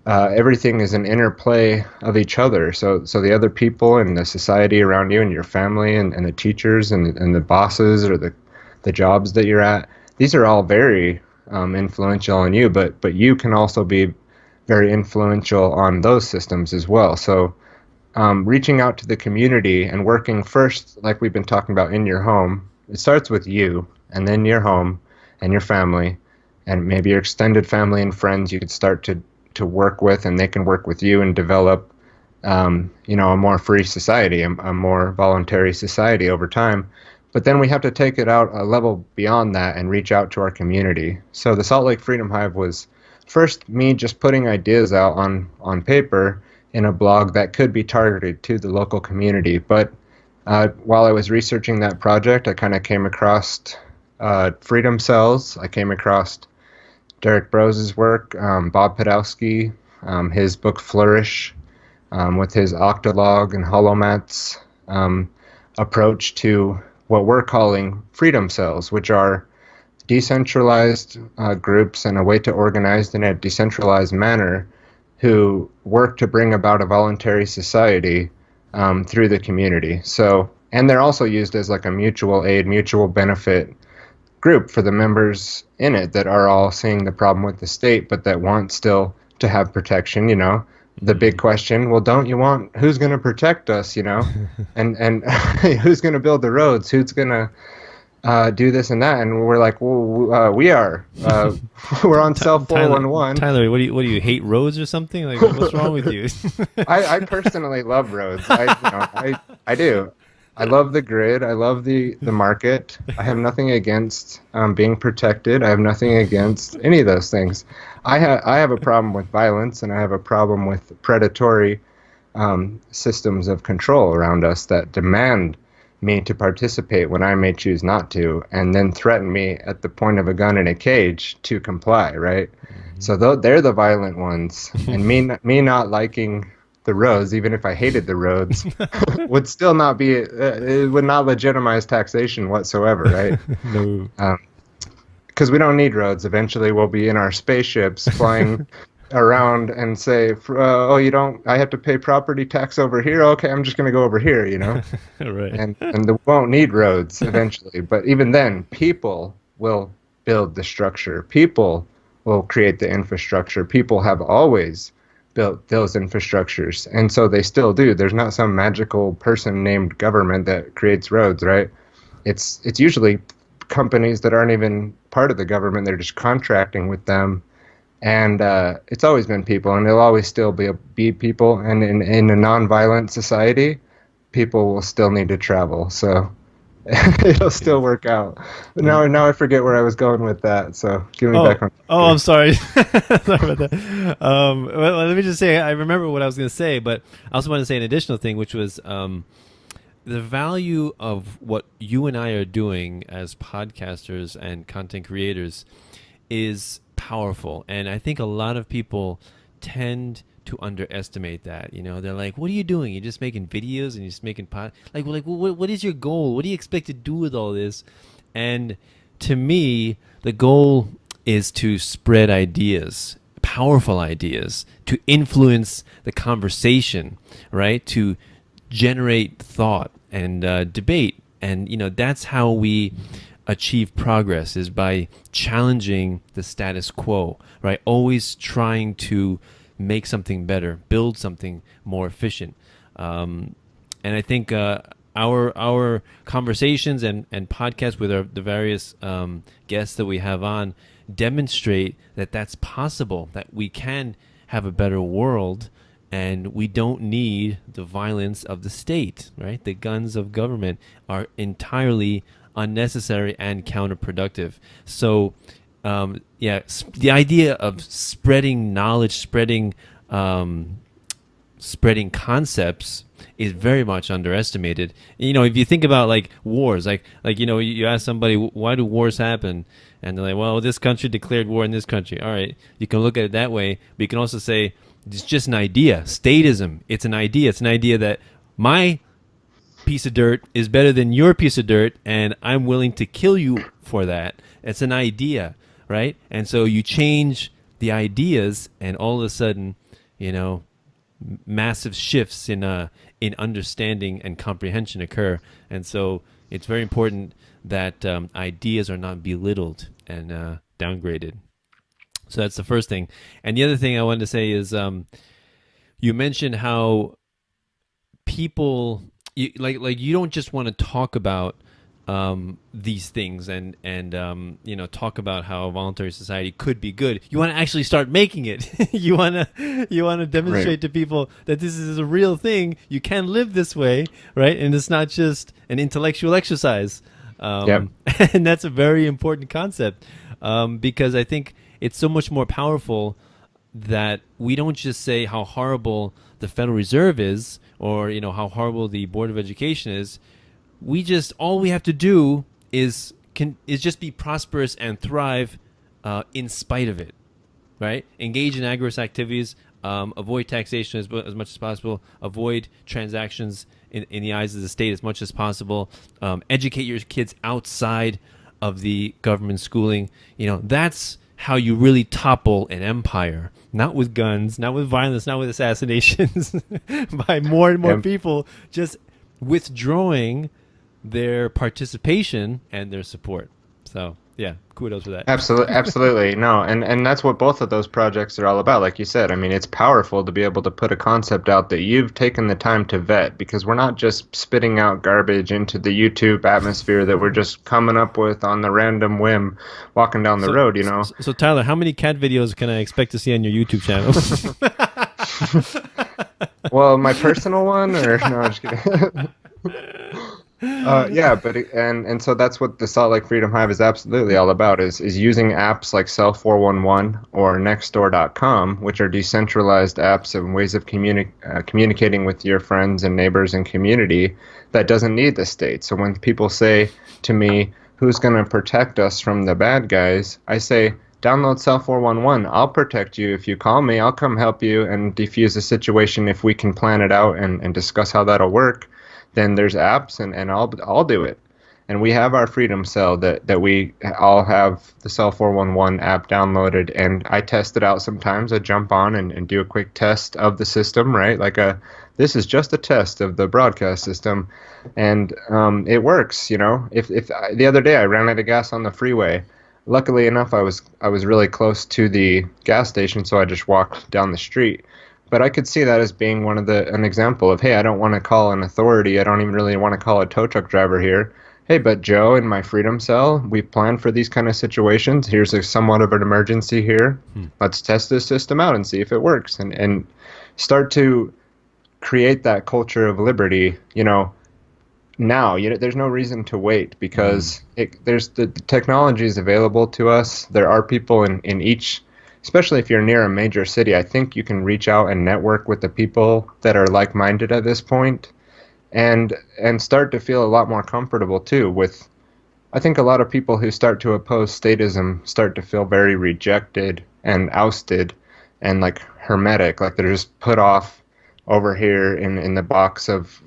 everything is an interplay of each other. So the other people and the society around you and your family and the teachers and the bosses or the jobs that you're at, these are all very influential on you, but you can also be very influential on those systems as well. So reaching out to the community and working first, like we've been talking about, in your home. It starts with you, and then your home and your family, and maybe your extended family and friends you could start to work with, and they can work with you and develop, a more free society, a more voluntary society over time. But then we have to take it out a level beyond that and reach out to our community. So the Salt Lake Freedom Hive was first me just putting ideas out on paper in a blog that could be targeted to the local community. But while I was researching that project, I kind of came across Freedom Cells. I came across Derek Brose's work, Bob Podolsky, his book Flourish, with his Octalog and Holomats approach to what we're calling freedom cells, which are decentralized groups and a way to organize in a decentralized manner who work to bring about a voluntary society through the community. So, and they're also used as like a mutual aid, mutual benefit group for the members in it that are all seeing the problem with the state, but that want still to have protection. The big question, well, don't you want, who's going to protect us, and who's going to build the roads, who's going to do this and that? And we're like, well, we are. We're on cell 411. Tyler, what do you hate roads or something? Like, what's wrong with you? I personally love roads. I do. I love the grid. I love the market. I have nothing against being protected. I have nothing against any of those things. I have a problem with violence, and I have a problem with predatory systems of control around us that demand me to participate when I may choose not to, and then threaten me at the point of a gun in a cage to comply, right? Mm-hmm. So they're the violent ones, and me not liking the roads, even if I hated the roads, would still not be, it would not legitimize taxation whatsoever, right? No. Because we don't need roads. Eventually we'll be in our spaceships flying around and say, I have to pay property tax over here. Okay, I'm just going to go over here, Right. And we won't need roads eventually. But even then, people will build the structure. People will create the infrastructure. People have always built those infrastructures, and so they still do. There's not some magical person named government that creates roads, right? It's usually companies that aren't even part of the government. They're just contracting with them, and it's always been people, and it'll always still be people. And in a nonviolent society, people will still need to travel, so it'll still work out. But now I forget where I was going with that. So give me back on. Oh, I'm sorry. Sorry about that. Well, let me just say, I remember what I was going to say, but I also want to say an additional thing, which was the value of what you and I are doing as podcasters and content creators is powerful. And I think a lot of people tend to underestimate that. They're like, what are you doing? You're just making videos and you're just making what is your goal? What do you expect to do with all this? And to me, the goal is to spread ideas, powerful ideas, to influence the conversation, right? To generate thought and debate. And, that's how we achieve progress, is by challenging the status quo, right? Always trying to make something better, build something more efficient. And I think our conversations and podcasts with the various guests that we have on demonstrate that that's possible, that we can have a better world, and we don't need the violence of the state, right? The guns of government are entirely unnecessary and counterproductive. So, the idea of spreading knowledge, spreading concepts is very much underestimated. If you think about like wars, like you ask somebody, why do wars happen? And they're like, well, this country declared war in this country. All right, you can look at it that way, but you can also say it's just an idea. Statism, it's an idea. It's an idea that my piece of dirt is better than your piece of dirt, and I'm willing to kill you for that. It's an idea, right? And so you change the ideas, and all of a sudden, massive shifts in understanding and comprehension occur. And so it's very important that ideas are not belittled and downgraded. So that's the first thing. And the other thing I wanted to say is, you mentioned how people you don't just want to talk about these things and talk about how a voluntary society could be good. You want to actually start making it. you want to demonstrate Right. to people that this is a real thing. You can live this way, right? And it's not just an intellectual exercise. Yep. And that's a very important concept, because I think it's so much more powerful that we don't just say how horrible the Federal Reserve is, or how horrible the Board of Education is. All we have to do is just be prosperous and thrive in spite of it, right? Engage in agorist activities, avoid taxation as much as possible, avoid transactions in the eyes of the state as much as possible, educate your kids outside of the government schooling. That's how you really topple an empire. Not with guns, not with violence, not with assassinations, by more and more people just withdrawing their participation and their support. So, yeah, kudos for that. Absolutely. No, and that's what both of those projects are all about. Like you said, I mean, it's powerful to be able to put a concept out that you've taken the time to vet, because we're not just spitting out garbage into the YouTube atmosphere that we're just coming up with on the random whim walking down the road, So, Tyler, how many cat videos can I expect to see on your YouTube channel? Well, my personal one, or no, I'm just kidding. And so that's what the Salt Lake Freedom Hive is absolutely all about, is using apps like Cell 411 or Nextdoor.com, which are decentralized apps and ways of communicating with your friends and neighbors and community that doesn't need the state. So when people say to me, who's going to protect us from the bad guys, I say, download Cell 411. I'll protect you. If you call me, I'll come help you and defuse the situation. If we can plan it out and discuss how that'll work, then there's apps, and I'll do it. And we have our Freedom Cell that we all have the Cell 411 app downloaded, and I test it out sometimes. I jump on and do a quick test of the system, right? This is just a test of the broadcast system, and it works, If the other day I ran out of gas on the freeway. Luckily enough, I was really close to the gas station, so I just walked down the street. But I could see that as being an example of, hey, I don't want to call an authority. I don't even really want to call a tow truck driver here. Hey, but Joe, in my Freedom Cell, we planned for these kind of situations. Here's somewhat of an emergency here. Let's test this system out and see if it works, and start to create that culture of liberty, now. There's no reason to wait, because there's the technology is available to us. There are people in each, especially if you're near a major city, I think you can reach out and network with the people that are like-minded at this point, and start to feel a lot more comfortable too with, I think a lot of people who start to oppose statism start to feel very rejected and ousted and like hermetic, like they're just put off over here in the box of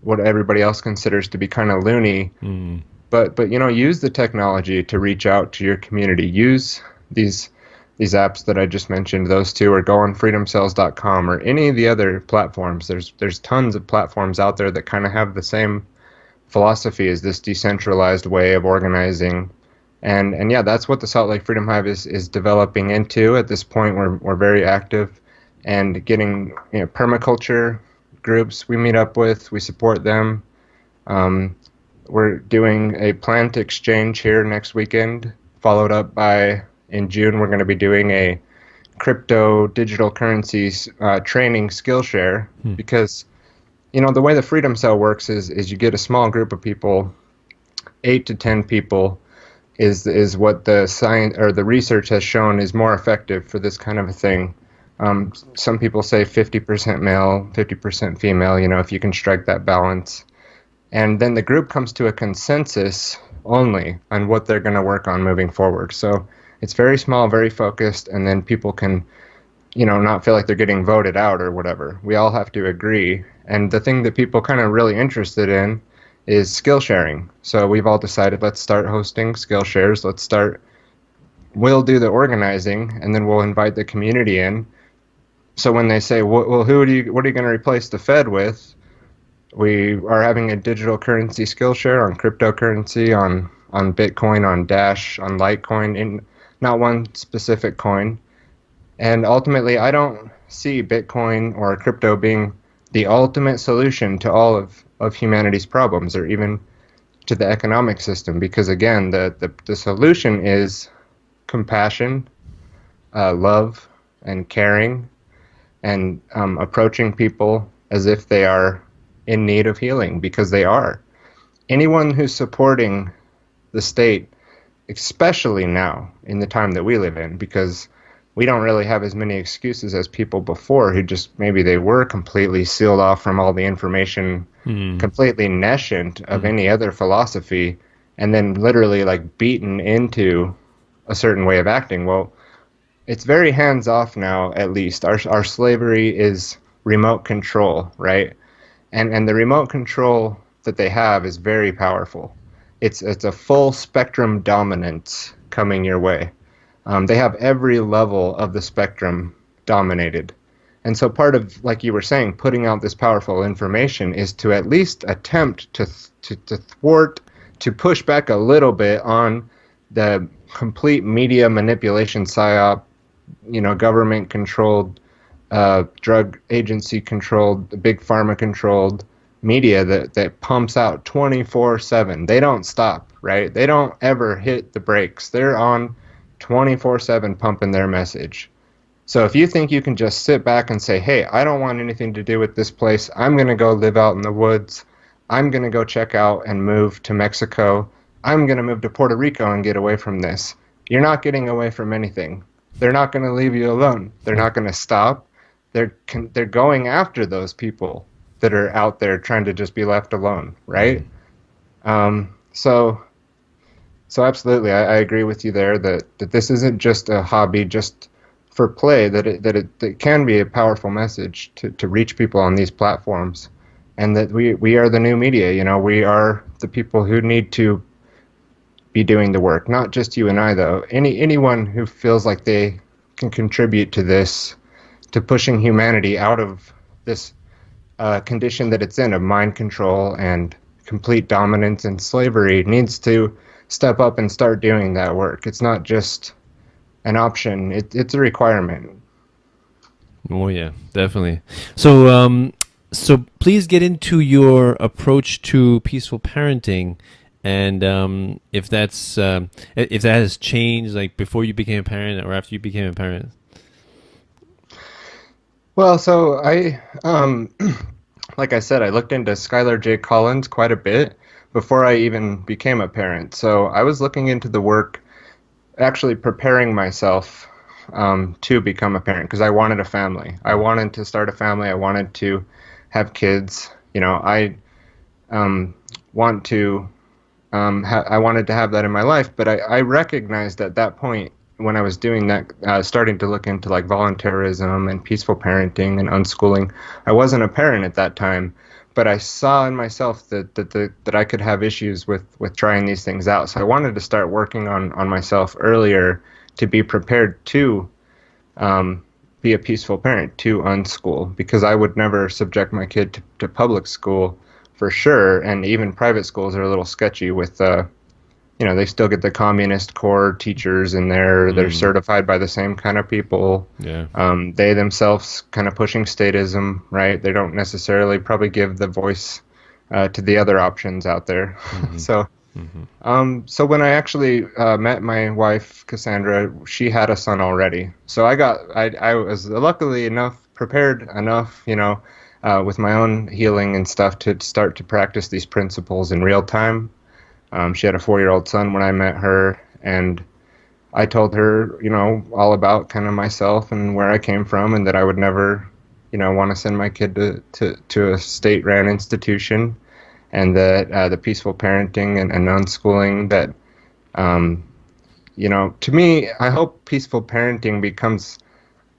what everybody else considers to be kind of loony. But use the technology to reach out to your community. Use these apps that I just mentioned, those two, or go on freedomcells.com or any of the other platforms. There's tons of platforms out there that kind of have the same philosophy as this decentralized way of organizing. And yeah, that's what the Salt Lake Freedom Hive is developing into. At this point, we're very active and getting permaculture groups we meet up with. We support them. We're doing a plant exchange here next weekend, followed up by, in June, we're going to be doing a crypto digital currencies training Skillshare, because the way the Freedom Cell works is you get a small group of people, 8 to 10 people is what the science or the research has shown is more effective for this kind of a thing. Some people say 50% male, 50% female, if you can strike that balance. And then the group comes to a consensus only on what they're going to work on moving forward. So it's very small, very focused, and then people can, not feel like they're getting voted out or whatever. We all have to agree. And the thing that people kind of really interested in is skill sharing. So we've all decided, let's start hosting skill shares. We'll do the organizing, and then we'll invite the community in. So when they say, well, what are you going to replace the Fed with? We are having a digital currency skill share on cryptocurrency, on Bitcoin, on Dash, on Litecoin, in not one specific coin. And ultimately, I don't see Bitcoin or crypto being the ultimate solution to all of humanity's problems, or even to the economic system, because again, the solution is compassion, love, and caring, and approaching people as if they are in need of healing, because they are. Anyone who's supporting the state, especially now in the time that we live in, because we don't really have as many excuses as people before who just maybe they were completely sealed off from all the information, completely nescient of any other philosophy, and then literally like beaten into a certain way of acting. Well, it's very hands-off now, at least. Our slavery is remote control, right? And the remote control that they have is very powerful. It's a full spectrum dominance coming your way. They have every level of the spectrum dominated. And so part of, like you were saying, putting out this powerful information is to at least attempt to thwart, to push back a little bit on the complete media manipulation psyop, government-controlled, drug agency-controlled, big pharma-controlled media that pumps out 24/7. They don't stop, right? They don't ever hit the brakes. They're on 24/7 pumping their message. So if you think you can just sit back and say, hey, I don't want anything to do with this place. I'm going to go live out in the woods. I'm going to go check out and move to Mexico. I'm going to move to Puerto Rico and get away from this. You're not getting away from anything. They're not going to leave you alone. They're not going to stop. They're going after those people that are out there trying to just be left alone, right? So absolutely, I agree with you there that this isn't just a hobby just for play, that it can be a powerful message to reach people on these platforms, and that we are the new media. We are the people who need to be doing the work, not just you and I, though. Anyone who feels like they can contribute to this, to pushing humanity out of this condition that it's in of mind control and complete dominance and slavery, needs to step up and start doing that work. It's not just an option, it's a requirement. Oh yeah, definitely. So so please get into your approach to peaceful parenting, and if that has changed, like before you became a parent or after you became a parent. Well, so I, like I said, I looked into Skylar J. Collins quite a bit before I even became a parent. So I was looking into the work, actually preparing myself to become a parent because I wanted a family. I wanted to start a family. I wanted to have kids. You know, I want to. I wanted to have that in my life, but I recognized at that point when I was doing that, starting to look into like volunteerism and peaceful parenting and unschooling. I wasn't a parent at that time, but I saw in myself that I could have issues with trying these things out. So I wanted to start working on myself earlier to be prepared to be a peaceful parent, to unschool, because I would never subject my kid to public school for sure. And even private schools are a little sketchy with, they still get the communist core teachers in there. They're certified by the same kind of people. Yeah. They themselves kind of pushing statism, right? They don't necessarily probably give the voice to the other options out there. So when I actually met my wife, Cassandra, she had a son already. So I was luckily enough, prepared enough, with my own healing and stuff to start to practice these principles in real time. She had a 4-year-old son when I met her, and I told her, all about kind of myself and where I came from, and that I would never, want to send my kid to a state-ran institution, and that the peaceful parenting and unschooling that, to me, I hope peaceful parenting becomes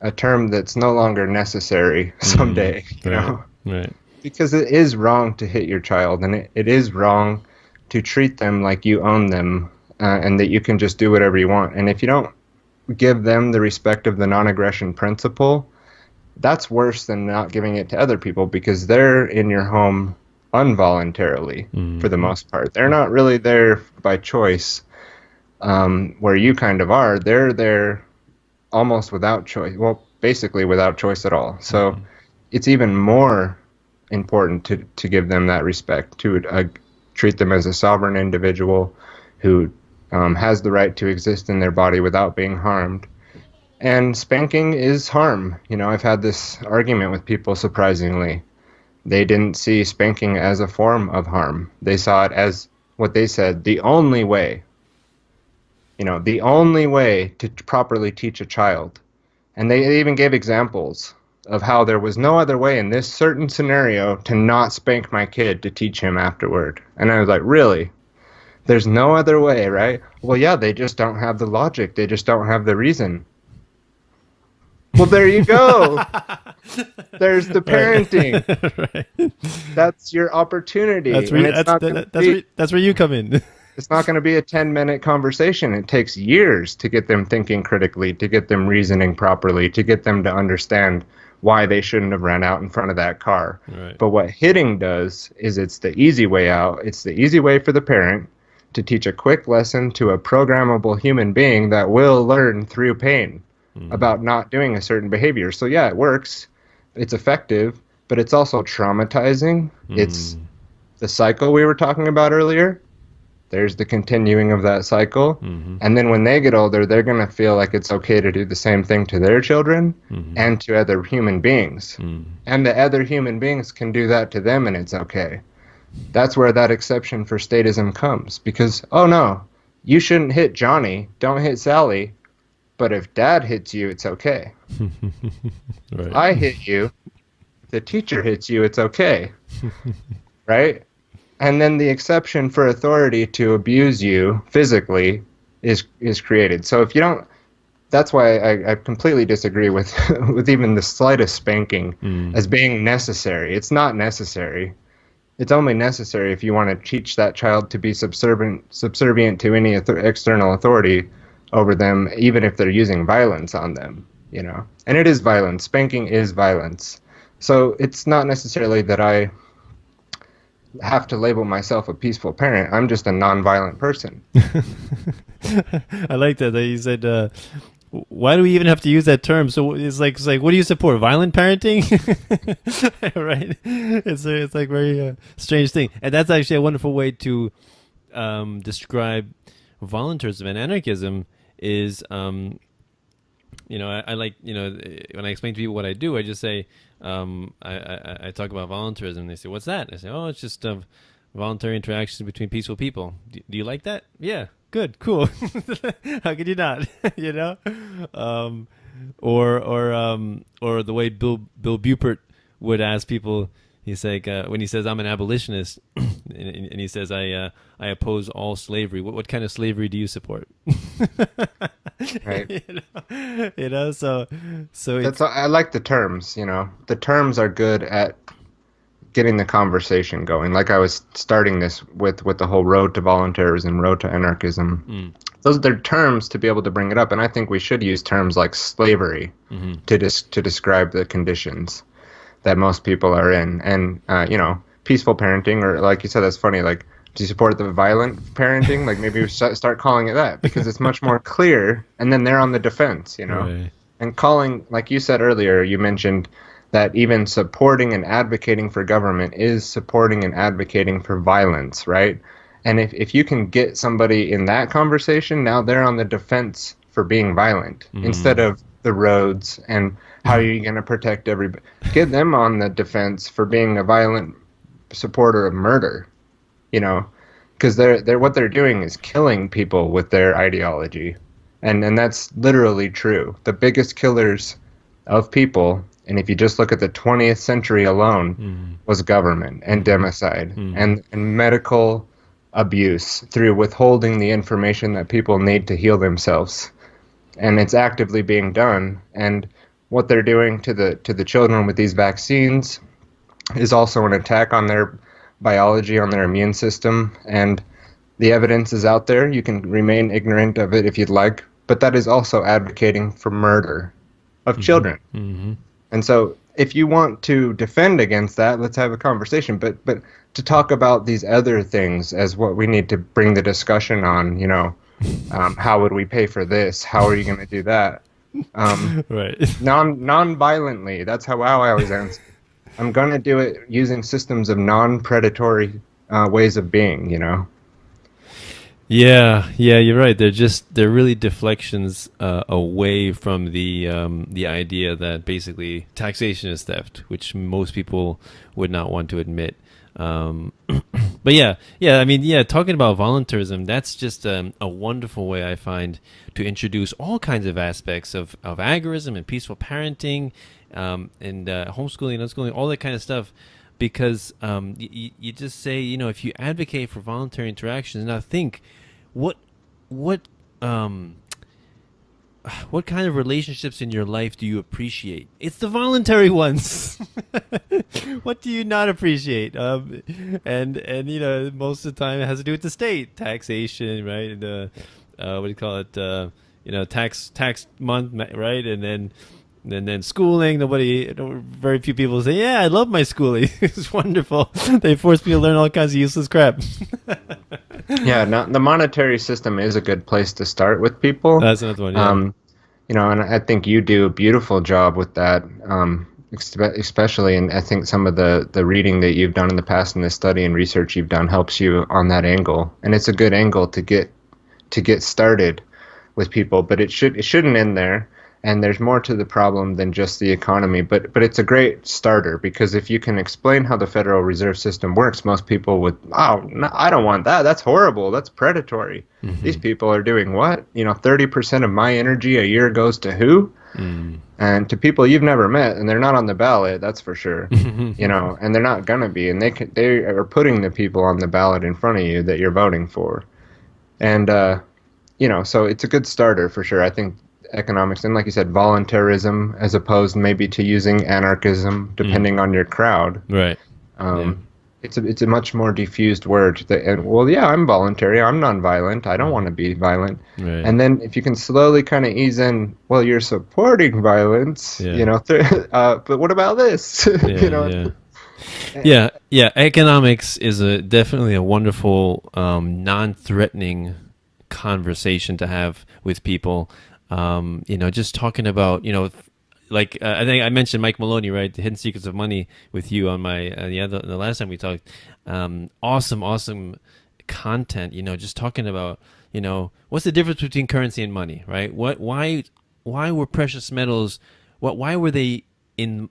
a term that's no longer necessary someday, Right. Because it is wrong to hit your child, and it is wrong to treat them like you own them, and that you can just do whatever you want. And if you don't give them the respect of the non-aggression principle, that's worse than not giving it to other people, because they're in your home involuntarily for the most part. They're not really there by choice, where you kind of are. They're there almost without choice. Well, basically without choice at all. So it's even more important to give them that respect, to treat them as a sovereign individual who has the right to exist in their body without being harmed. And spanking is harm. I've had this argument with people, surprisingly. They didn't see spanking as a form of harm. They saw it as what they said, the only way. The only way to properly teach a child. And they even gave examples of how there was no other way in this certain scenario to not spank my kid to teach him afterward. And I was like, really? There's no other way, right? Well, yeah, they just don't have the logic. They just don't have the reason. Well, there you go. There's the parenting. Right. That's your opportunity. That's where you come in. It's not going to be a 10-minute conversation. It takes years to get them thinking critically, to get them reasoning properly, to get them to understand why they shouldn't have ran out in front of that car. Right. But what hitting does is it's the easy way out. It's the easy way for the parent to teach a quick lesson to a programmable human being that will learn through pain about not doing a certain behavior. So yeah, it works. It's effective, but it's also traumatizing. It's the cycle we were talking about earlier. There's the continuing of that cycle. And then when they get older, they're going to feel like it's okay to do the same thing to their children and to other human beings. And the other human beings can do that to them, and it's okay. That's where that exception for statism comes. Because, oh no, you shouldn't hit Johnny, don't hit Sally, but if Dad hits you, it's okay. Right. If I hit you, if the teacher hits you, it's okay. Right? And then the exception for authority to abuse you physically is created. So if you don't, that's why I completely disagree with with even the slightest spanking as being necessary. It's not necessary. it's only necessary if you want to teach that child to be subservient to any external authority over them, even if they're using violence on them, you know. And it is violence. Spanking is violence. So it's not necessarily that I have to label myself a peaceful parent. I'm just a nonviolent person. I like that you said. Why do we even have to use that term? So it's like, what do you support? Violent parenting, right? It's like very strange thing, and that's actually a wonderful way to describe voluntarism and anarchism. Is I like, when I explain to people what I do, I just say, I talk about voluntarism. And they say, what's that? I say, oh, it's just voluntary interactions between peaceful people. Do you like that? Yeah, good, cool. How could you not? Or the way Bill Bupert would ask people. He's like, when he says I'm an abolitionist, and he says I oppose all slavery. What kind of slavery do you support? Right. So That's I like the terms. The terms are good at getting the conversation going. Like I was starting this with the whole road to volunteerism, road to anarchism. Those are terms to be able to bring it up, and I think we should use terms like slavery to describe the conditions that most people are in. And peaceful parenting, or like you said, that's funny. Like, do you support the violent parenting? Like, maybe we start calling it that, because it's much more clear. And then they're on the defense, Right. And calling, like you said earlier, you mentioned that even supporting and advocating for government is supporting and advocating for violence, right? And if you can get somebody in that conversation, now they're on the defense for being violent instead of the roads and how are you going to protect everybody. Get them on the defense for being a violent supporter of murder, because they're what they're doing is killing people with their ideology, and that's literally true. The biggest killers of people, and if you just look at the 20th century alone, was government and democide and medical abuse through withholding the information that people need to heal themselves. And it's actively being done. And what they're doing to the children with these vaccines is also an attack on their biology, on their immune system. And the evidence is out there. You can remain ignorant of it if you'd like, but that is also advocating for murder of children. And so if you want to defend against that, let's have a conversation. But to talk about these other things as what we need to bring the discussion on, how would we pay for this? How are you going to do that? Right. Non-violently. That's how I always answer. I'm going to do it using systems of non-predatory ways of being, Yeah, you're right. They're really deflections away from the idea that basically taxation is theft, which most people would not want to admit. But talking about voluntarism, that's just a wonderful way I find to introduce all kinds of aspects of agorism and peaceful parenting, and homeschooling, unschooling, all that kind of stuff. Because you just say, if you advocate for voluntary interactions, now think, what kind of relationships in your life do you appreciate? It's the voluntary ones. What do you not appreciate? And most of the time it has to do with the state, taxation, right? And what do you call it? Tax month, right? And then schooling. Very few people say, "Yeah, I love my schooling. It's wonderful. They force me to learn all kinds of useless crap." Yeah, the monetary system is a good place to start with people. That's another one. Yeah. And I think you do a beautiful job with that, especially. And I think some of the reading that you've done in the past and the study and research you've done helps you on that angle. And it's a good angle to get started with people, but it shouldn't end there. And there's more to the problem than just the economy, but it's a great starter, because if you can explain how the Federal Reserve System works, most people would, no, I don't want that. That's horrible. That's predatory. These people are doing what? 30% of my energy a year goes to who? And to people you've never met, and they're not on the ballot, that's for sure. And they're not gonna be, and they are putting the people on the ballot in front of you that you're voting for, and so it's a good starter for sure. I think economics, and like you said, voluntarism as opposed maybe to using anarchism, depending on your crowd. Right. it's a much more diffused word. And well, yeah, I'm voluntary. I'm nonviolent. I don't want to be violent. Right. And then if you can slowly kind of ease in, well, you're supporting violence, Yeah. you know. But what about this? You know. Yeah. Economics is definitely a wonderful, non-threatening conversation to have with people. Just talking about, like I think I mentioned Mike Maloney, right? The Hidden Secrets of Money with you on my the last time we talked. Awesome content. Just talking about what's the difference between currency and money, right? Why were precious metals? Why were they in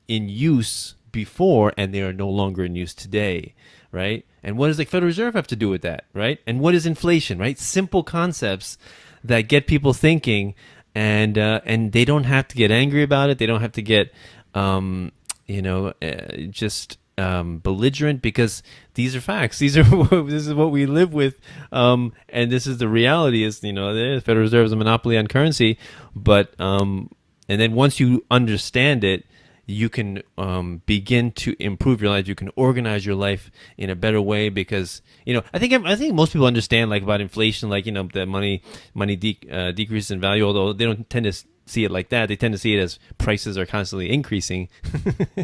use before and they are no longer in use today, right? And what does the Federal Reserve have to do with that, right? And what is inflation, right? Simple concepts that get people thinking, and they don't have to get angry about it. They don't have to get, just belligerent, because these are facts. This is what we live with, and this is the reality. Is the Federal Reserve is a monopoly on currency, but and then once you understand it, you can begin to improve your life. You can organize your life in a better way, because I think most people understand, like, about inflation, like the money decreases in value, although they don't tend to see it like that. They tend to see it as prices are constantly increasing.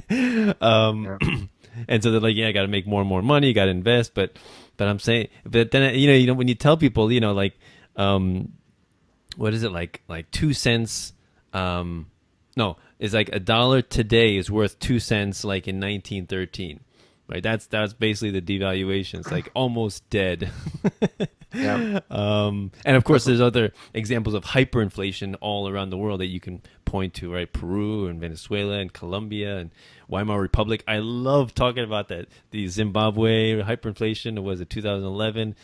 And so they're like, yeah, I got to make more and more money, you got to invest. But I'm saying, but then when you tell people, like, what is it, like 2 cents? No, it's like $1 today is worth 2 cents, like in 1913, right? That's basically the devaluation. It's like almost dead. Yeah. And of course, there's other examples of hyperinflation all around the world that you can point to, right? Peru and Venezuela and Colombia and Weimar Republic. I love talking about that. The Zimbabwe hyperinflation, was it 2011?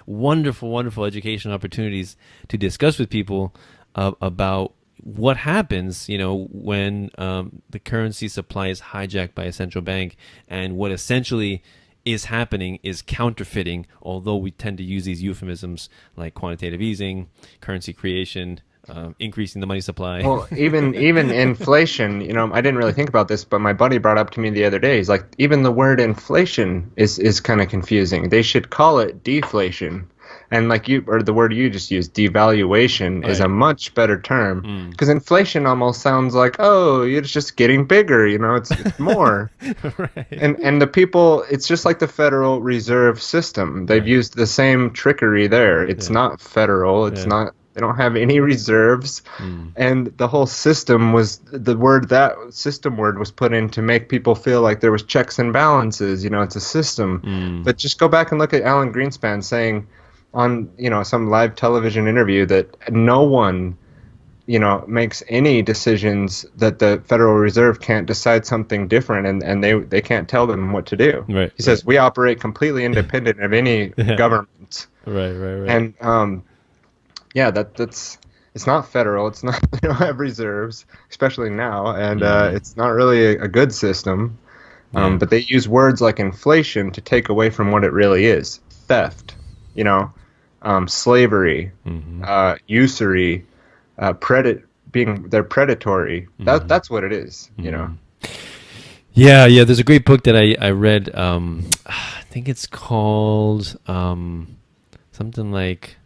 Wonderful educational opportunities to discuss with people about what happens, when the currency supply is hijacked by a central bank, and what essentially is happening is counterfeiting, although we tend to use these euphemisms like quantitative easing, currency creation, increasing the money supply. Well, even inflation, I didn't really think about this, but my buddy brought up to me the other day. He's like, even the word inflation is kind of confusing. They should call it deflation. And like the word you just used, devaluation, is a much better term, because inflation almost sounds like, oh, it's just getting bigger, it's more. Right. And the people, it's just like the Federal Reserve System. They've used the same trickery there. It's not federal. It's not. They don't have any reserves, and the whole system that system word was put in to make people feel like there was checks and balances. It's a system. But just go back and look at Alan Greenspan saying on some live television interview that no one makes any decisions, that the Federal Reserve can't decide something different, and they can't tell them what to do. Right. He says we operate completely independent of any government. Right. And that's it's not federal. It's not, they don't have reserves, especially now, and it's not really a good system. But they use words like inflation to take away from what it really is: theft, slavery, usury, they're predatory. That's what it is. Yeah. There's a great book that I read. I think it's called something like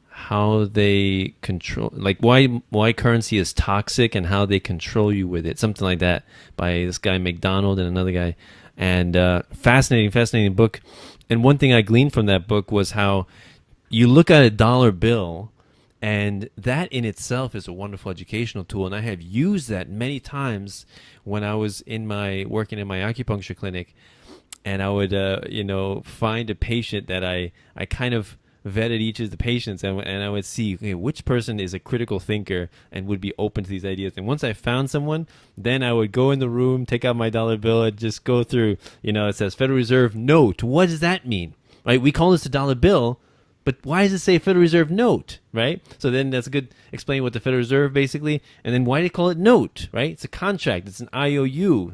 how they control, like why currency is toxic and how they control you with it, something like that, by this guy McDonald and another guy. And fascinating book. And one thing I gleaned from that book was how you look at a dollar bill, and that in itself is a wonderful educational tool. And I have used that many times when I was working in my acupuncture clinic, and I would find a patient that I kind of vetted each of the patients, and I would see, okay, which person is a critical thinker and would be open to these ideas. And once I found someone, then I would go in the room, take out my dollar bill, and just go through, it says Federal Reserve note. What does that mean? Right? We call this a dollar bill, but why does it say Federal Reserve note, right? So then that's a good explain what the Federal Reserve basically, and then why do they call it note, right? It's a contract. It's an IOU,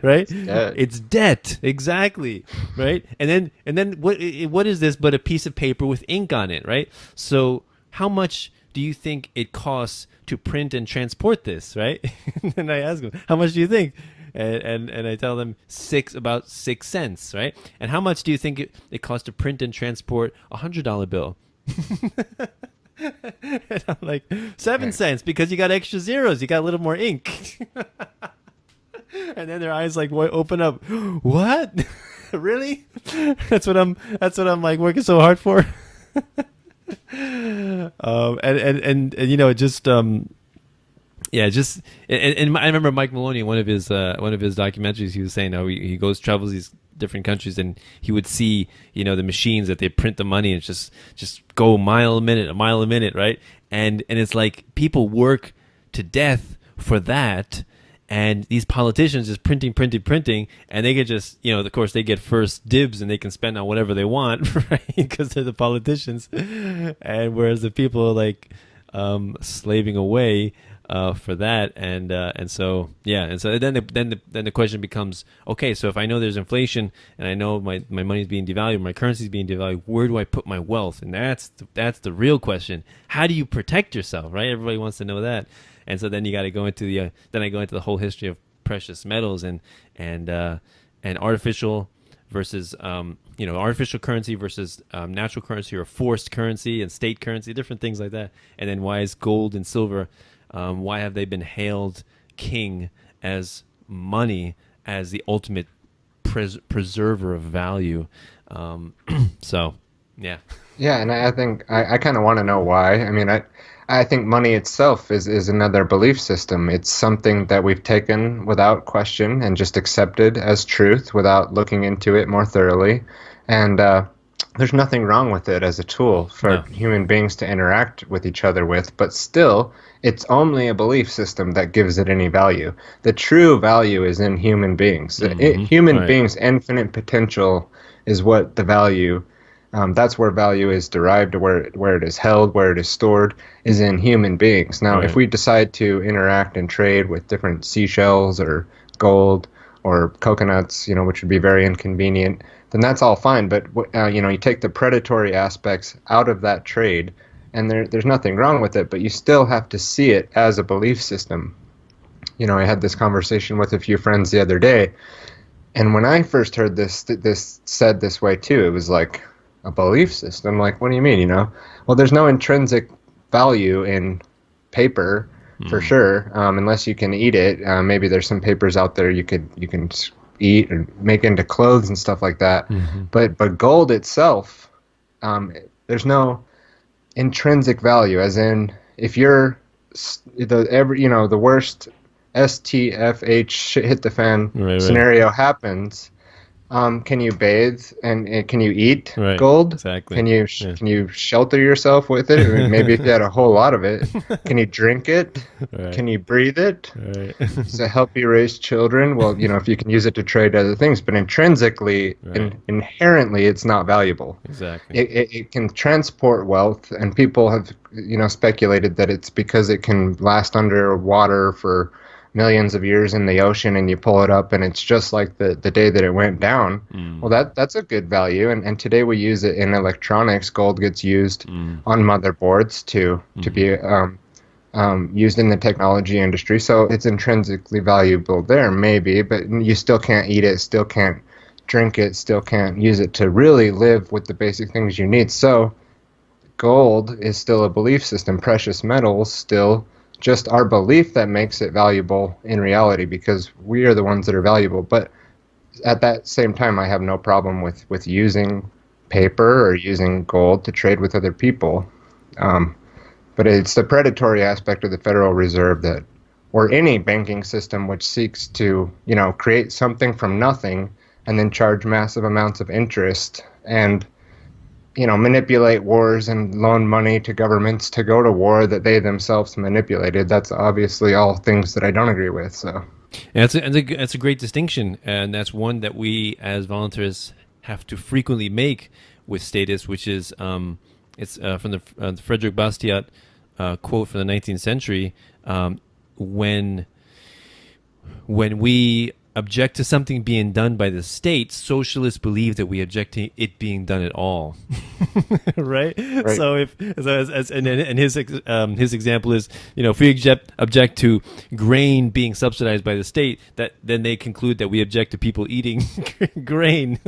right? It's debt, exactly, right? And then what is this but a piece of paper with ink on it, right? So how much do you think it costs to print and transport this, right? And I ask them, how much do you think? and I tell them about 6 cents, right? And how much do you think it costs to print and transport $100 bill? And I'm like, 7 cents, because you got extra zeros, you got a little more ink. And then their eyes like open up. What? Really? That's what I'm like working so hard for. And you know, just yeah, just and I remember Mike Maloney in one of his documentaries. He was saying how he travels these different countries, and he would see, you know, the machines that they print the money, and it's just go a mile a minute, right? And it's like people work to death for that. And these politicians just printing, and they get just, you know, of course they get first dibs and they can spend on whatever they want, right? Because they're the politicians. And whereas the people are like slaving away for that, and so yeah, and so then the question becomes, okay, so if I know there's inflation and I know my money's being devalued, my currency's being devalued, where do I put my wealth? And that's the real question. How do you protect yourself, right? Everybody wants to know that. And so then you got to go into I go into the whole history of precious metals and artificial versus artificial currency versus natural currency or forced currency and state currency, different things like that. And then why is gold and silver? Why have they been hailed king as money, as the ultimate preserver of value? So yeah. Yeah, and I think I kind of want to know why. I mean, I think money itself is another belief system. It's something that we've taken without question and just accepted as truth without looking into it more thoroughly. And there's nothing wrong with it as a tool for human beings to interact with each other with, but still, it's only a belief system that gives it any value. The true value is in human beings. Human beings' infinite potential is what the value. That's where value is derived, where it is held, where it is stored, is in human beings. Now, if we decide to interact and trade with different seashells or gold or coconuts, you know, which would be very inconvenient, then that's all fine. But you know, you take the predatory aspects out of that trade, and there's nothing wrong with it. But you still have to see it as a belief system. You know, I had this conversation with a few friends the other day, and when I first heard this said this way too, it was like, a belief system? Like, what do you mean, you know? Well, there's no intrinsic value in paper, for sure, unless you can eat it. Maybe there's some papers out there you can eat or make into clothes and stuff like that. But gold itself, there's no intrinsic value, as in if you're the worst STFH shit hit the fan scenario happens, can you bathe and can you eat gold? Exactly. Can you shelter yourself with it? I mean, maybe if you had a whole lot of it. Can you drink it? Can you breathe it? Does it help you raise children? Well, you know, if you can use it to trade other things, but intrinsically, inherently, it's not valuable. Exactly. It can transport wealth, and people have, you know, speculated that it's because it can last under water for millions of years in the ocean, and you pull it up and it's just like the day that it went down. Well, that's a good value, and today we use it in electronics. Gold gets used on motherboards to be used in the technology industry, so it's intrinsically valuable there, maybe, but you still can't eat it, still can't drink it, still can't use it to really live with the basic things you need. So gold is still a belief system. Precious metals still just our belief that makes it valuable in reality, because we are the ones that are valuable. But at that same time, I have no problem with using paper or using gold to trade with other people. But it's the predatory aspect of the Federal Reserve that, or any banking system which seeks to, you know, create something from nothing and then charge massive amounts of interest and, you know, manipulate wars and loan money to governments to go to war that they themselves manipulated. That's obviously all things that I don't agree with. So, yeah, that's a great distinction, and that's one that we as volunteers have to frequently make with status, which is it's from the Frederick Bastiat quote from the 19th century. When we object to something being done by the state, socialists believe that we object to it being done at all. Right? Right. So if and his example is, if we object to grain being subsidized by the state, that then they conclude that we object to people eating grain.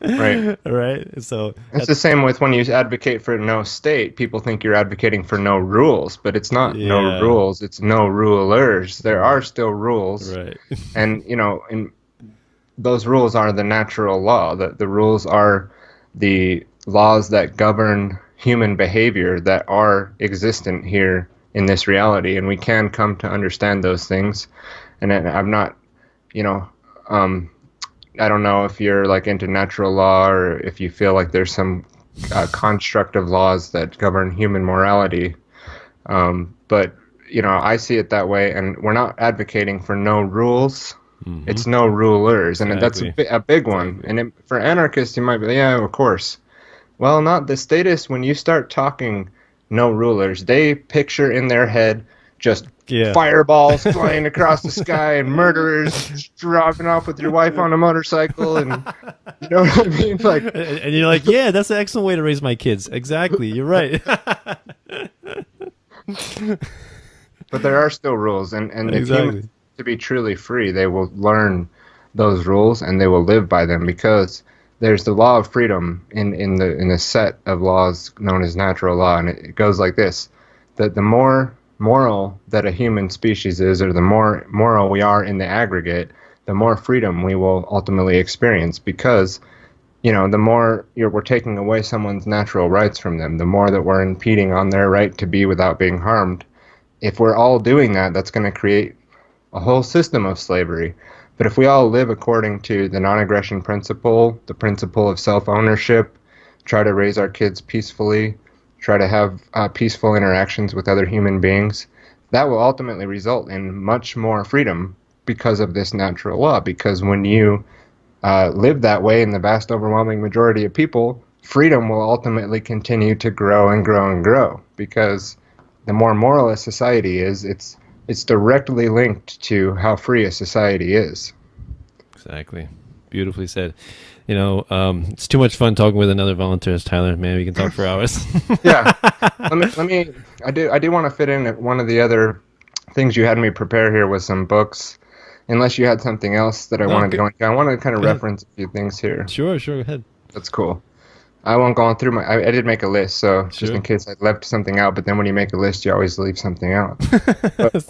Right. Right? So It's the same with when you advocate for no state. People think you're advocating for no rules, but it's not no Yeah. rules. It's no rulers. There are still rules. right. And, and those rules are the natural law. The rules are the laws that govern human behavior that are existent here in this reality. And we can come to understand those things. And I'm not, I don't know if you're like into natural law or if you feel like there's some construct of laws that govern human morality. But, I see it that way. And we're not advocating for no rules. Mhm. It's no rulers, and Exactly. that's a big one. Exactly. And for anarchists, you might be, yeah, of course. Well, not the statists. When you start talking no rulers, they picture in their head just Yeah. fireballs flying across the sky and murderers driving off with your wife on a motorcycle, and you know what I mean? Like, And you're like, yeah, that's an excellent way to raise my kids. Exactly. You're right. but there are still rules, and if Exactly. humans to be truly free, they will learn those rules and they will live by them, because there's the law of freedom in the set of laws known as natural law, and it goes like this: that the more moral that a human species is, or the more moral we are in the aggregate, the more freedom we will ultimately experience, because the more we're taking away someone's natural rights from them, the more that we're impeding on their right to be without being harmed. If we're all doing that, that's going to create a whole system of slavery. But if we all live according to the non-aggression principle, the principle of self-ownership, try to raise our kids peacefully, try to have peaceful interactions with other human beings, that will ultimately result in much more freedom because of this natural law. Because when you live that way in the vast overwhelming majority of people, freedom will ultimately continue to grow and grow and grow. Because the more moral a society is, it's directly linked to how free a society is. Exactly. Beautifully said. It's too much fun talking with another volunteerist, Tyler. Man, we can talk for hours. Yeah. Let me. I do want to fit in one of the other things you had me prepare here with some books. Unless you had something else that I wanted to go into. I want to kind of reference a few things here. Sure, go ahead. That's cool. I won't go on through I did make a list, so just Sure. in case I left something out, but then when you make a list, you always leave something out. But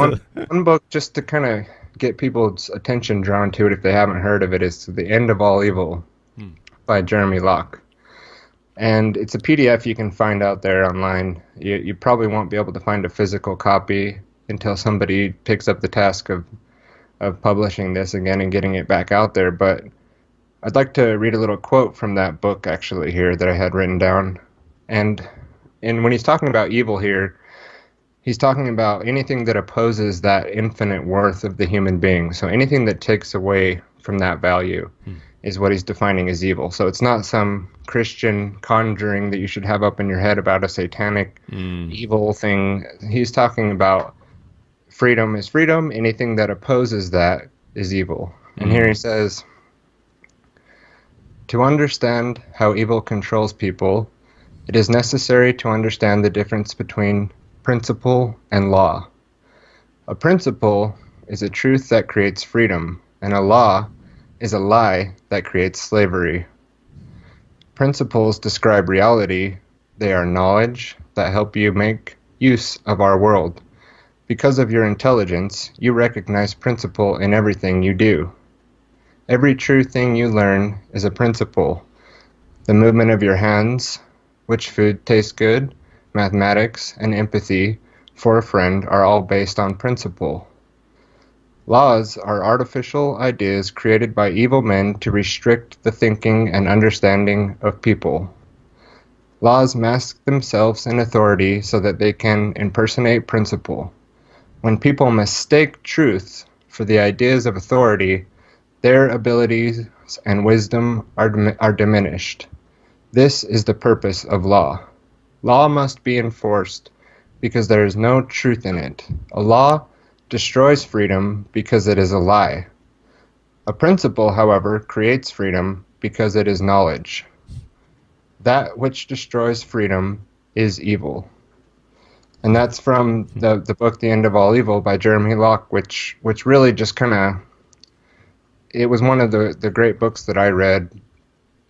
one book, just to kind of get people's attention drawn to it if they haven't heard of it, is The End of All Evil by Jeremy Locke. And it's a PDF you can find out there online. You probably won't be able to find a physical copy until somebody picks up the task of publishing this again and getting it back out there, but I'd like to read a little quote from that book actually here that I had written down. And when he's talking about evil here, he's talking about anything that opposes that infinite worth of the human being. So anything that takes away from that value is what he's defining as evil. So it's not some Christian conjuring that you should have up in your head about a satanic evil thing. He's talking about freedom is freedom. Anything that opposes that is evil. And here he says, to understand how evil controls people, it is necessary to understand the difference between principle and law. A principle is a truth that creates freedom, and a law is a lie that creates slavery. Principles describe reality. They are knowledge that help you make use of our world. Because of your intelligence, you recognize principle in everything you do. Every true thing you learn is a principle. The movement of your hands, which food tastes good, mathematics, and empathy for a friend are all based on principle. Laws are artificial ideas created by evil men to restrict the thinking and understanding of people. Laws mask themselves in authority so that they can impersonate principle. When people mistake truth for the ideas of authority, their abilities and wisdom are diminished. This is the purpose of law. Law must be enforced because there is no truth in it. A law destroys freedom because it is a lie. A principle, however, creates freedom because it is knowledge. That which destroys freedom is evil. And that's from the book The End of All Evil by Jeremy Locke, which really just kind of, it was one of the great books that I read,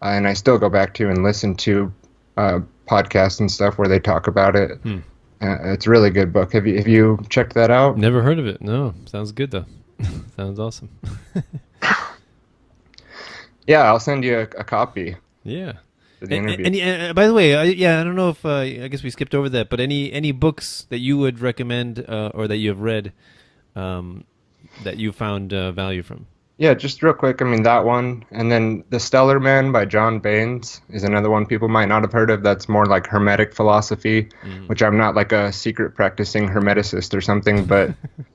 and I still go back to and listen to podcasts and stuff where they talk about it. It's a really good book. Have you checked that out? Never heard of it. No. Sounds good, though. Sounds awesome. Yeah, I'll send you a copy. Yeah. For the interview. And by the way, I don't know if I guess we skipped over that, but any books that you would recommend or that you have read that you found value from? Yeah, just real quick. I mean, that one, and then The Stellar Man by John Baines is another one people might not have heard of. That's more like Hermetic philosophy, which I'm not like a secret practicing Hermeticist or something, but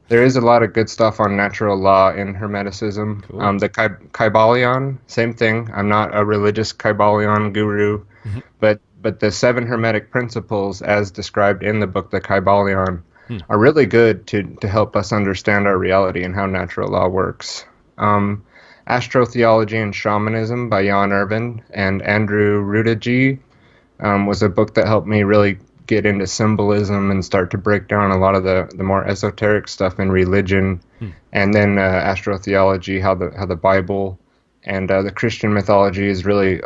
there is a lot of good stuff on natural law in Hermeticism. Cool. The Kybalion, same thing. I'm not a religious Kybalion guru, but the 7 Hermetic principles, as described in the book The Kybalion, are really good to help us understand our reality and how natural law works. Astrotheology and Shamanism by Jan Irvin and Andrew Rudigi was a book that helped me really get into symbolism and start to break down a lot of the more esoteric stuff in religion. And then astrotheology, how the Bible and the Christian mythology is really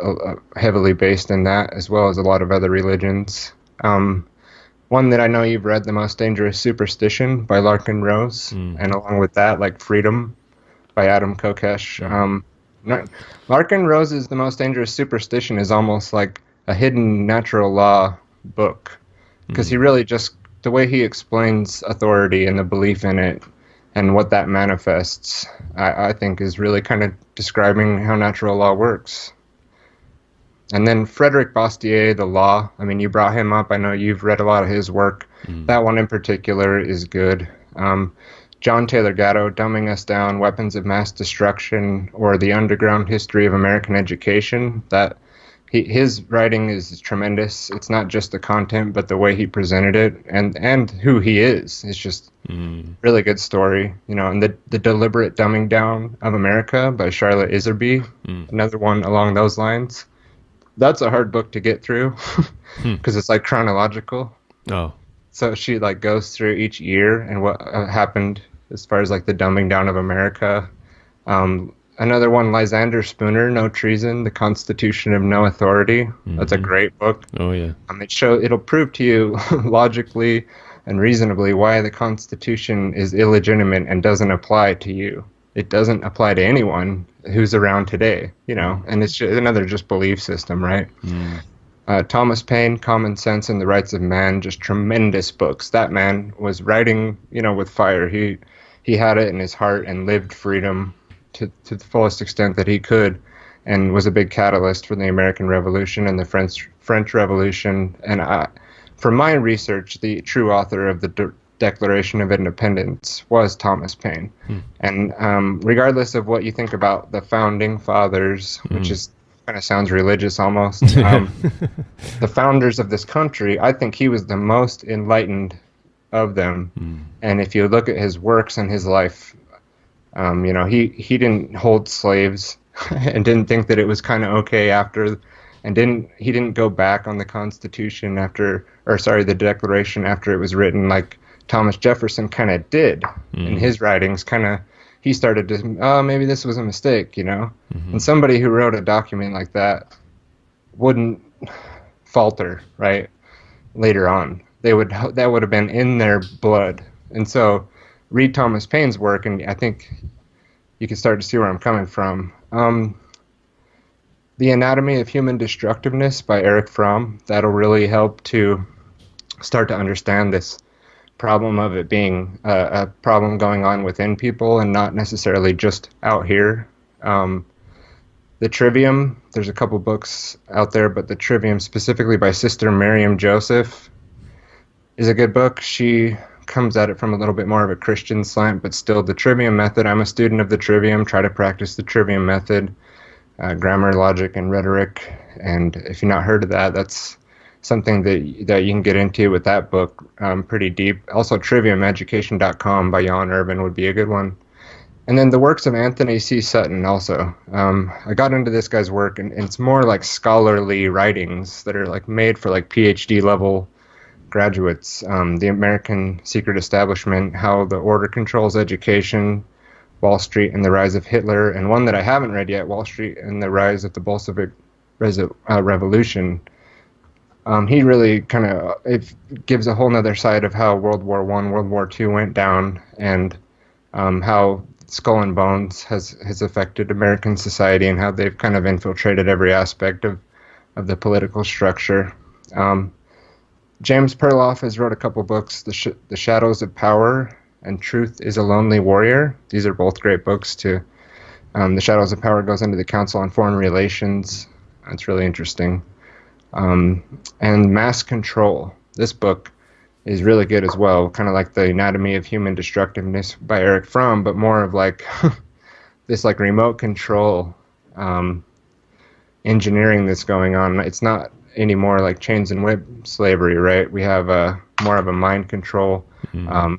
heavily based in that, as well as a lot of other religions. One that I know you've read, The Most Dangerous Superstition by Larken Rose, and along with that, like Freedom by Adam Kokesh. Larken Rose's The Most Dangerous Superstition is almost like a hidden natural law book, because he really just, the way he explains authority and the belief in it and what that manifests, I think is really kind of describing how natural law works. And then Frederick Bastiat, The Law. I mean, you brought him up. I know you've read a lot of his work. That one in particular is good. John Taylor Gatto, Dumbing Us Down, Weapons of Mass Destruction, or The Underground History of American Education. That his writing is tremendous. It's not just the content, but the way he presented it and who he is. It's just really good story. You know, and the Deliberate Dumbing Down of America by Charlotte Iserby, another one along those lines. That's a hard book to get through because it's like chronological. Oh. So she like goes through each year and what happened as far as like the dumbing down of America. Another one, Lysander Spooner, No Treason, The Constitution of No Authority. That's a great book. Oh yeah. It'll prove to you logically and reasonably why the Constitution is illegitimate and doesn't apply to you. It doesn't apply to anyone who's around today, you know, and it's just another just belief system, right? Thomas Paine, Common Sense and the Rights of Man, just tremendous books. That man was writing, you know, with fire. He had it in his heart and lived freedom to the fullest extent that he could, and was a big catalyst for the American Revolution and the French Revolution. And from my research, the true author of the Declaration of Independence was Thomas Paine. And regardless of what you think about the Founding Fathers, which is kind of sounds religious almost, the founders of this country, I think he was the most enlightened of them. And if you look at his works and his life, you know, he didn't hold slaves and didn't think that it was kind of okay after, and he didn't go back on the Constitution the Declaration after it was written like Thomas Jefferson kind of did in his writings. He started to, maybe this was a mistake, you know? And somebody who wrote a document like that wouldn't falter, right? Later on. That would have been in their blood. And so read Thomas Paine's work, and I think you can start to see where I'm coming from. The Anatomy of Human Destructiveness by Erich Fromm. That'll really help to start to understand this problem of it being a problem going on within people and not necessarily just out here. The Trivium, there's a couple books out there, but The Trivium, specifically by Sister Miriam Joseph, is a good book. She comes at it from a little bit more of a Christian slant, but still the Trivium method. I'm a student of the Trivium, try to practice the Trivium method, grammar, logic, and rhetoric. And if you've not heard of that, that's something that you can get into with that book pretty deep. Also, triviumeducation.com by Jan Irvin would be a good one. And then the works of Anthony C. Sutton also. I got into this guy's work, and it's more like scholarly writings that are like made for like PhD level graduates. The American Secret Establishment, How the Order Controls Education, Wall Street and the Rise of Hitler, and one that I haven't read yet, Wall Street and the Rise of the Bolshevik Revolution. He really kind of it gives a whole nother side of how World War I, World War II went down, and how Skull and Bones has affected American society and how they've kind of infiltrated every aspect of the political structure. James Perloff has wrote a couple books, The Shadows of Power and Truth is a Lonely Warrior. These are both great books too. The Shadows of Power goes into the Council on Foreign Relations. It's really interesting. And Mass Control. This book is really good as well, kind of like The Anatomy of Human Destructiveness by Eric Fromm, but more of like this like remote control engineering that's going on. It's not anymore like chains and whip slavery, right? We have more of a mind control,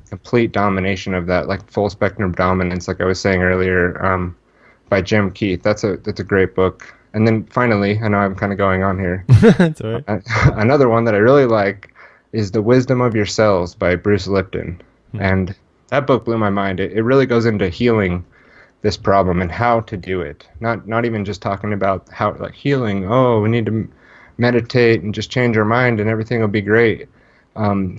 complete domination of that, like full spectrum dominance, like I was saying earlier, by Jim Keith. That's a great book. And then finally, I know I'm kind of going on here. That's all right. Another one that I really like is The Wisdom of Your Cells by Bruce Lipton. And that book blew my mind. It really goes into healing this problem and how to do it. Not even just talking about how, like, healing, oh, we need to meditate and just change our mind and everything will be great.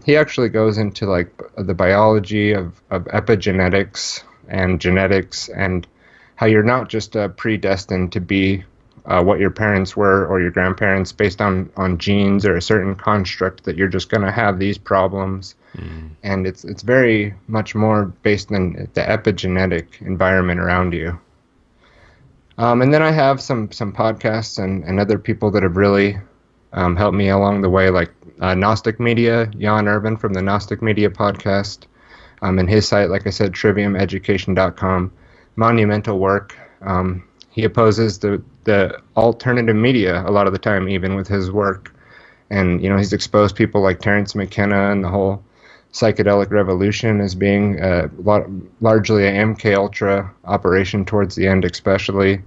He actually goes into, like, the biology of epigenetics and genetics and how you're not just predestined to be what your parents were or your grandparents based on genes or a certain construct that you're just going to have these problems. And it's very much more based on the epigenetic environment around you. And then I have some podcasts and other people that have really helped me along the way, like Gnostic Media, Jan Irvin from the Gnostic Media podcast, and his site, like I said, triviumeducation.com. Monumental work. He opposes the alternative media a lot of the time, even with his work. And, you know, he's exposed people like Terence McKenna and the whole psychedelic revolution as being largely a MK Ultra operation towards the end, especially.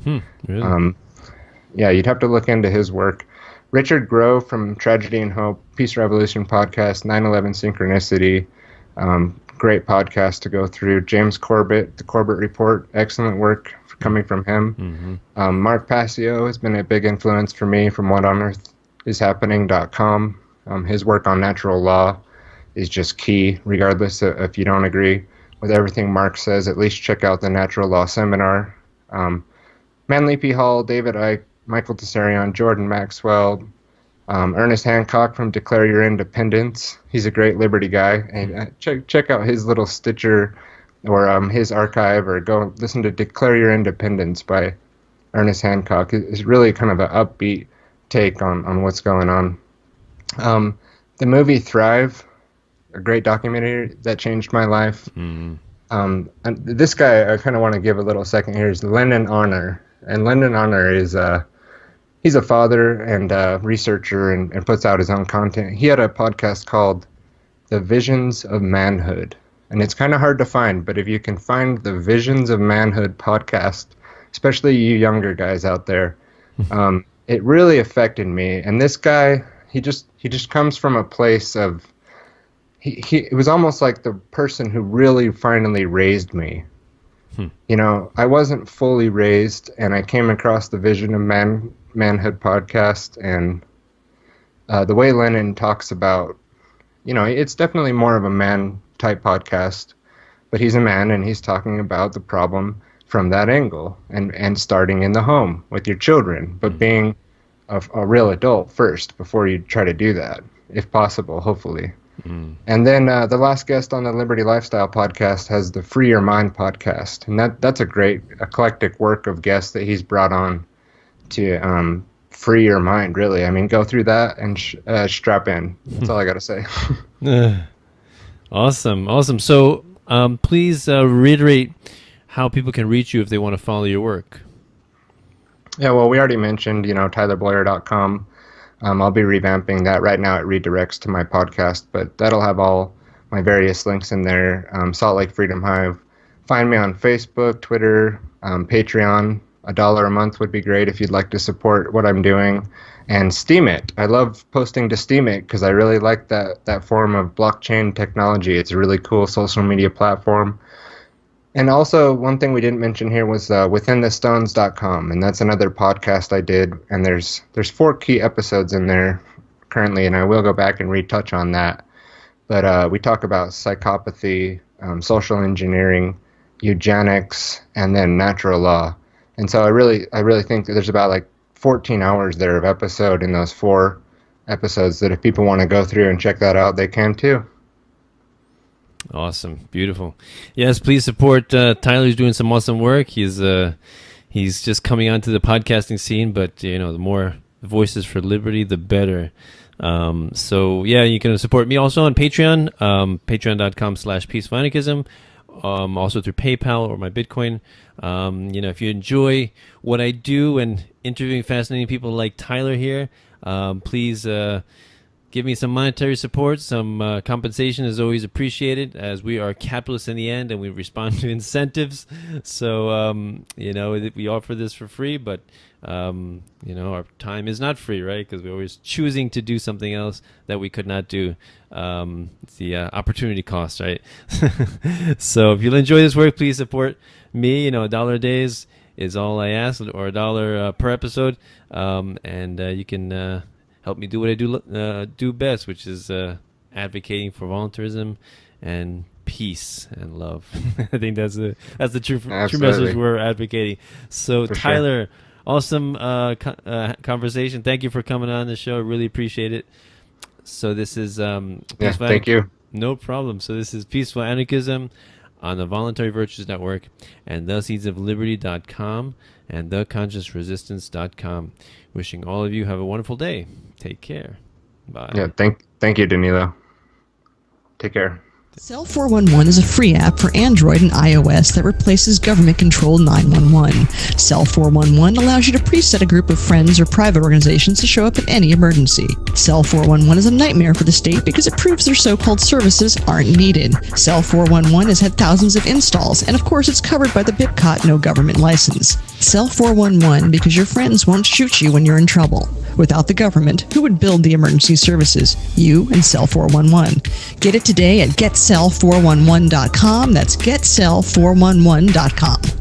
Really? Yeah, you'd have to look into his work. Richard Grove from Tragedy and Hope, Peace Revolution podcast, 9/11 Synchronicity, great podcast to go through. James Corbett, The Corbett Report, excellent work coming from him. Mark Passio has been a big influence for me from whatonearthishappening.com. His work on natural law is just key, regardless of if you don't agree with everything Mark says. At least check out the Natural Law Seminar. Manly P. Hall, David Icke, Michael Tessarion, Jordan Maxwell, Ernest Hancock from Declare Your Independence. He's a great liberty guy. And check out his little Stitcher or his archive, or go listen to Declare Your Independence by Ernest Hancock. It's really kind of an upbeat take on what's going on. The movie Thrive, a great documentary that changed my life. And this guy, I kind of want to give a little second here, is Lennon Honor. And Lennon Honor is he's a father and a researcher and puts out his own content. He had a podcast called The Visions of Manhood. And it's kind of hard to find, but if you can find the Visions of Manhood podcast, especially you younger guys out there, it really affected me. And this guy, he just comes from a place of, it was almost like the person who really finally raised me. You know, I wasn't fully raised, and I came across the Vision of Manhood podcast, and the way Lennon talks about, you know, it's definitely more of a man type podcast, but he's a man and he's talking about the problem from that angle and starting in the home with your children, but being a real adult first before you try to do that, if possible, hopefully. And then the last guest on the Liberty Lifestyle podcast has the Free Your Mind podcast, and that's a great eclectic work of guests that he's brought on to free your mind, really. I mean, go through that and strap in. That's all I got to say. Awesome. So please reiterate how people can reach you if they want to follow your work. Yeah, well, we already mentioned, you know, TylerBloyer.com. I'll be revamping that. Right now it redirects to my podcast, but that'll have all my various links in there. Salt Lake Freedom Hive, find me on Facebook, Twitter, Patreon. $1 a month would be great if you'd like to support what I'm doing. And Steemit. I love posting to Steemit because I really like that form of blockchain technology. It's a really cool social media platform. And also, one thing we didn't mention here was withinthestones.com, and that's another podcast I did. And there's 4 key episodes in there currently, and I will go back and retouch on that. But we talk about psychopathy, social engineering, eugenics, and then natural law. And so I really think that there's about like 14 hours there of episode in those 4 episodes that if people want to go through and check that out, they can too. Awesome. Beautiful. Yes, please support Tyler's doing some awesome work. He's just coming onto the podcasting scene, but the more voices for liberty, the better. So yeah, you can support me also on Patreon, patreon.com/peacefulanarchism, also through PayPal or my Bitcoin. If you enjoy what I do and interviewing fascinating people like Tyler here, please give me some monetary support. Some compensation is always appreciated, as we are capitalists in the end and we respond to incentives. So, we offer this for free, but, our time is not free, right? Because we're always choosing to do something else that we could not do. It's the opportunity cost, right? So if you'll enjoy this work, please support me. $1 a day is all I ask, or $1 per episode. And you can help me do what I do best, which is advocating for volunteerism and peace and love. I think that's the true message we're advocating. So for Tyler, sure. Awesome conversation. Thank you for coming on the show. I really appreciate it. So this is thank you. No problem. So this is Peaceful Anarchism on the Voluntary Virtues Network and theseedsofliberty.com and theconsciousresistance.com. Wishing all of you have a wonderful day. Take care. Bye. Yeah, thank you, Danilo. Take care. Cell 411 is a free app for Android and iOS that replaces government-controlled 911. Cell 411 allows you to preset a group of friends or private organizations to show up in any emergency. Cell 411 is a nightmare for the state because it proves their so-called services aren't needed. Cell 411 has had thousands of installs, and of course it's covered by the BIPCOT no government license. Cell 411 because your friends won't shoot you when you're in trouble. Without the government, who would build the emergency services? You and Cell 411. Get it today at getcell411.com. That's getcell411.com.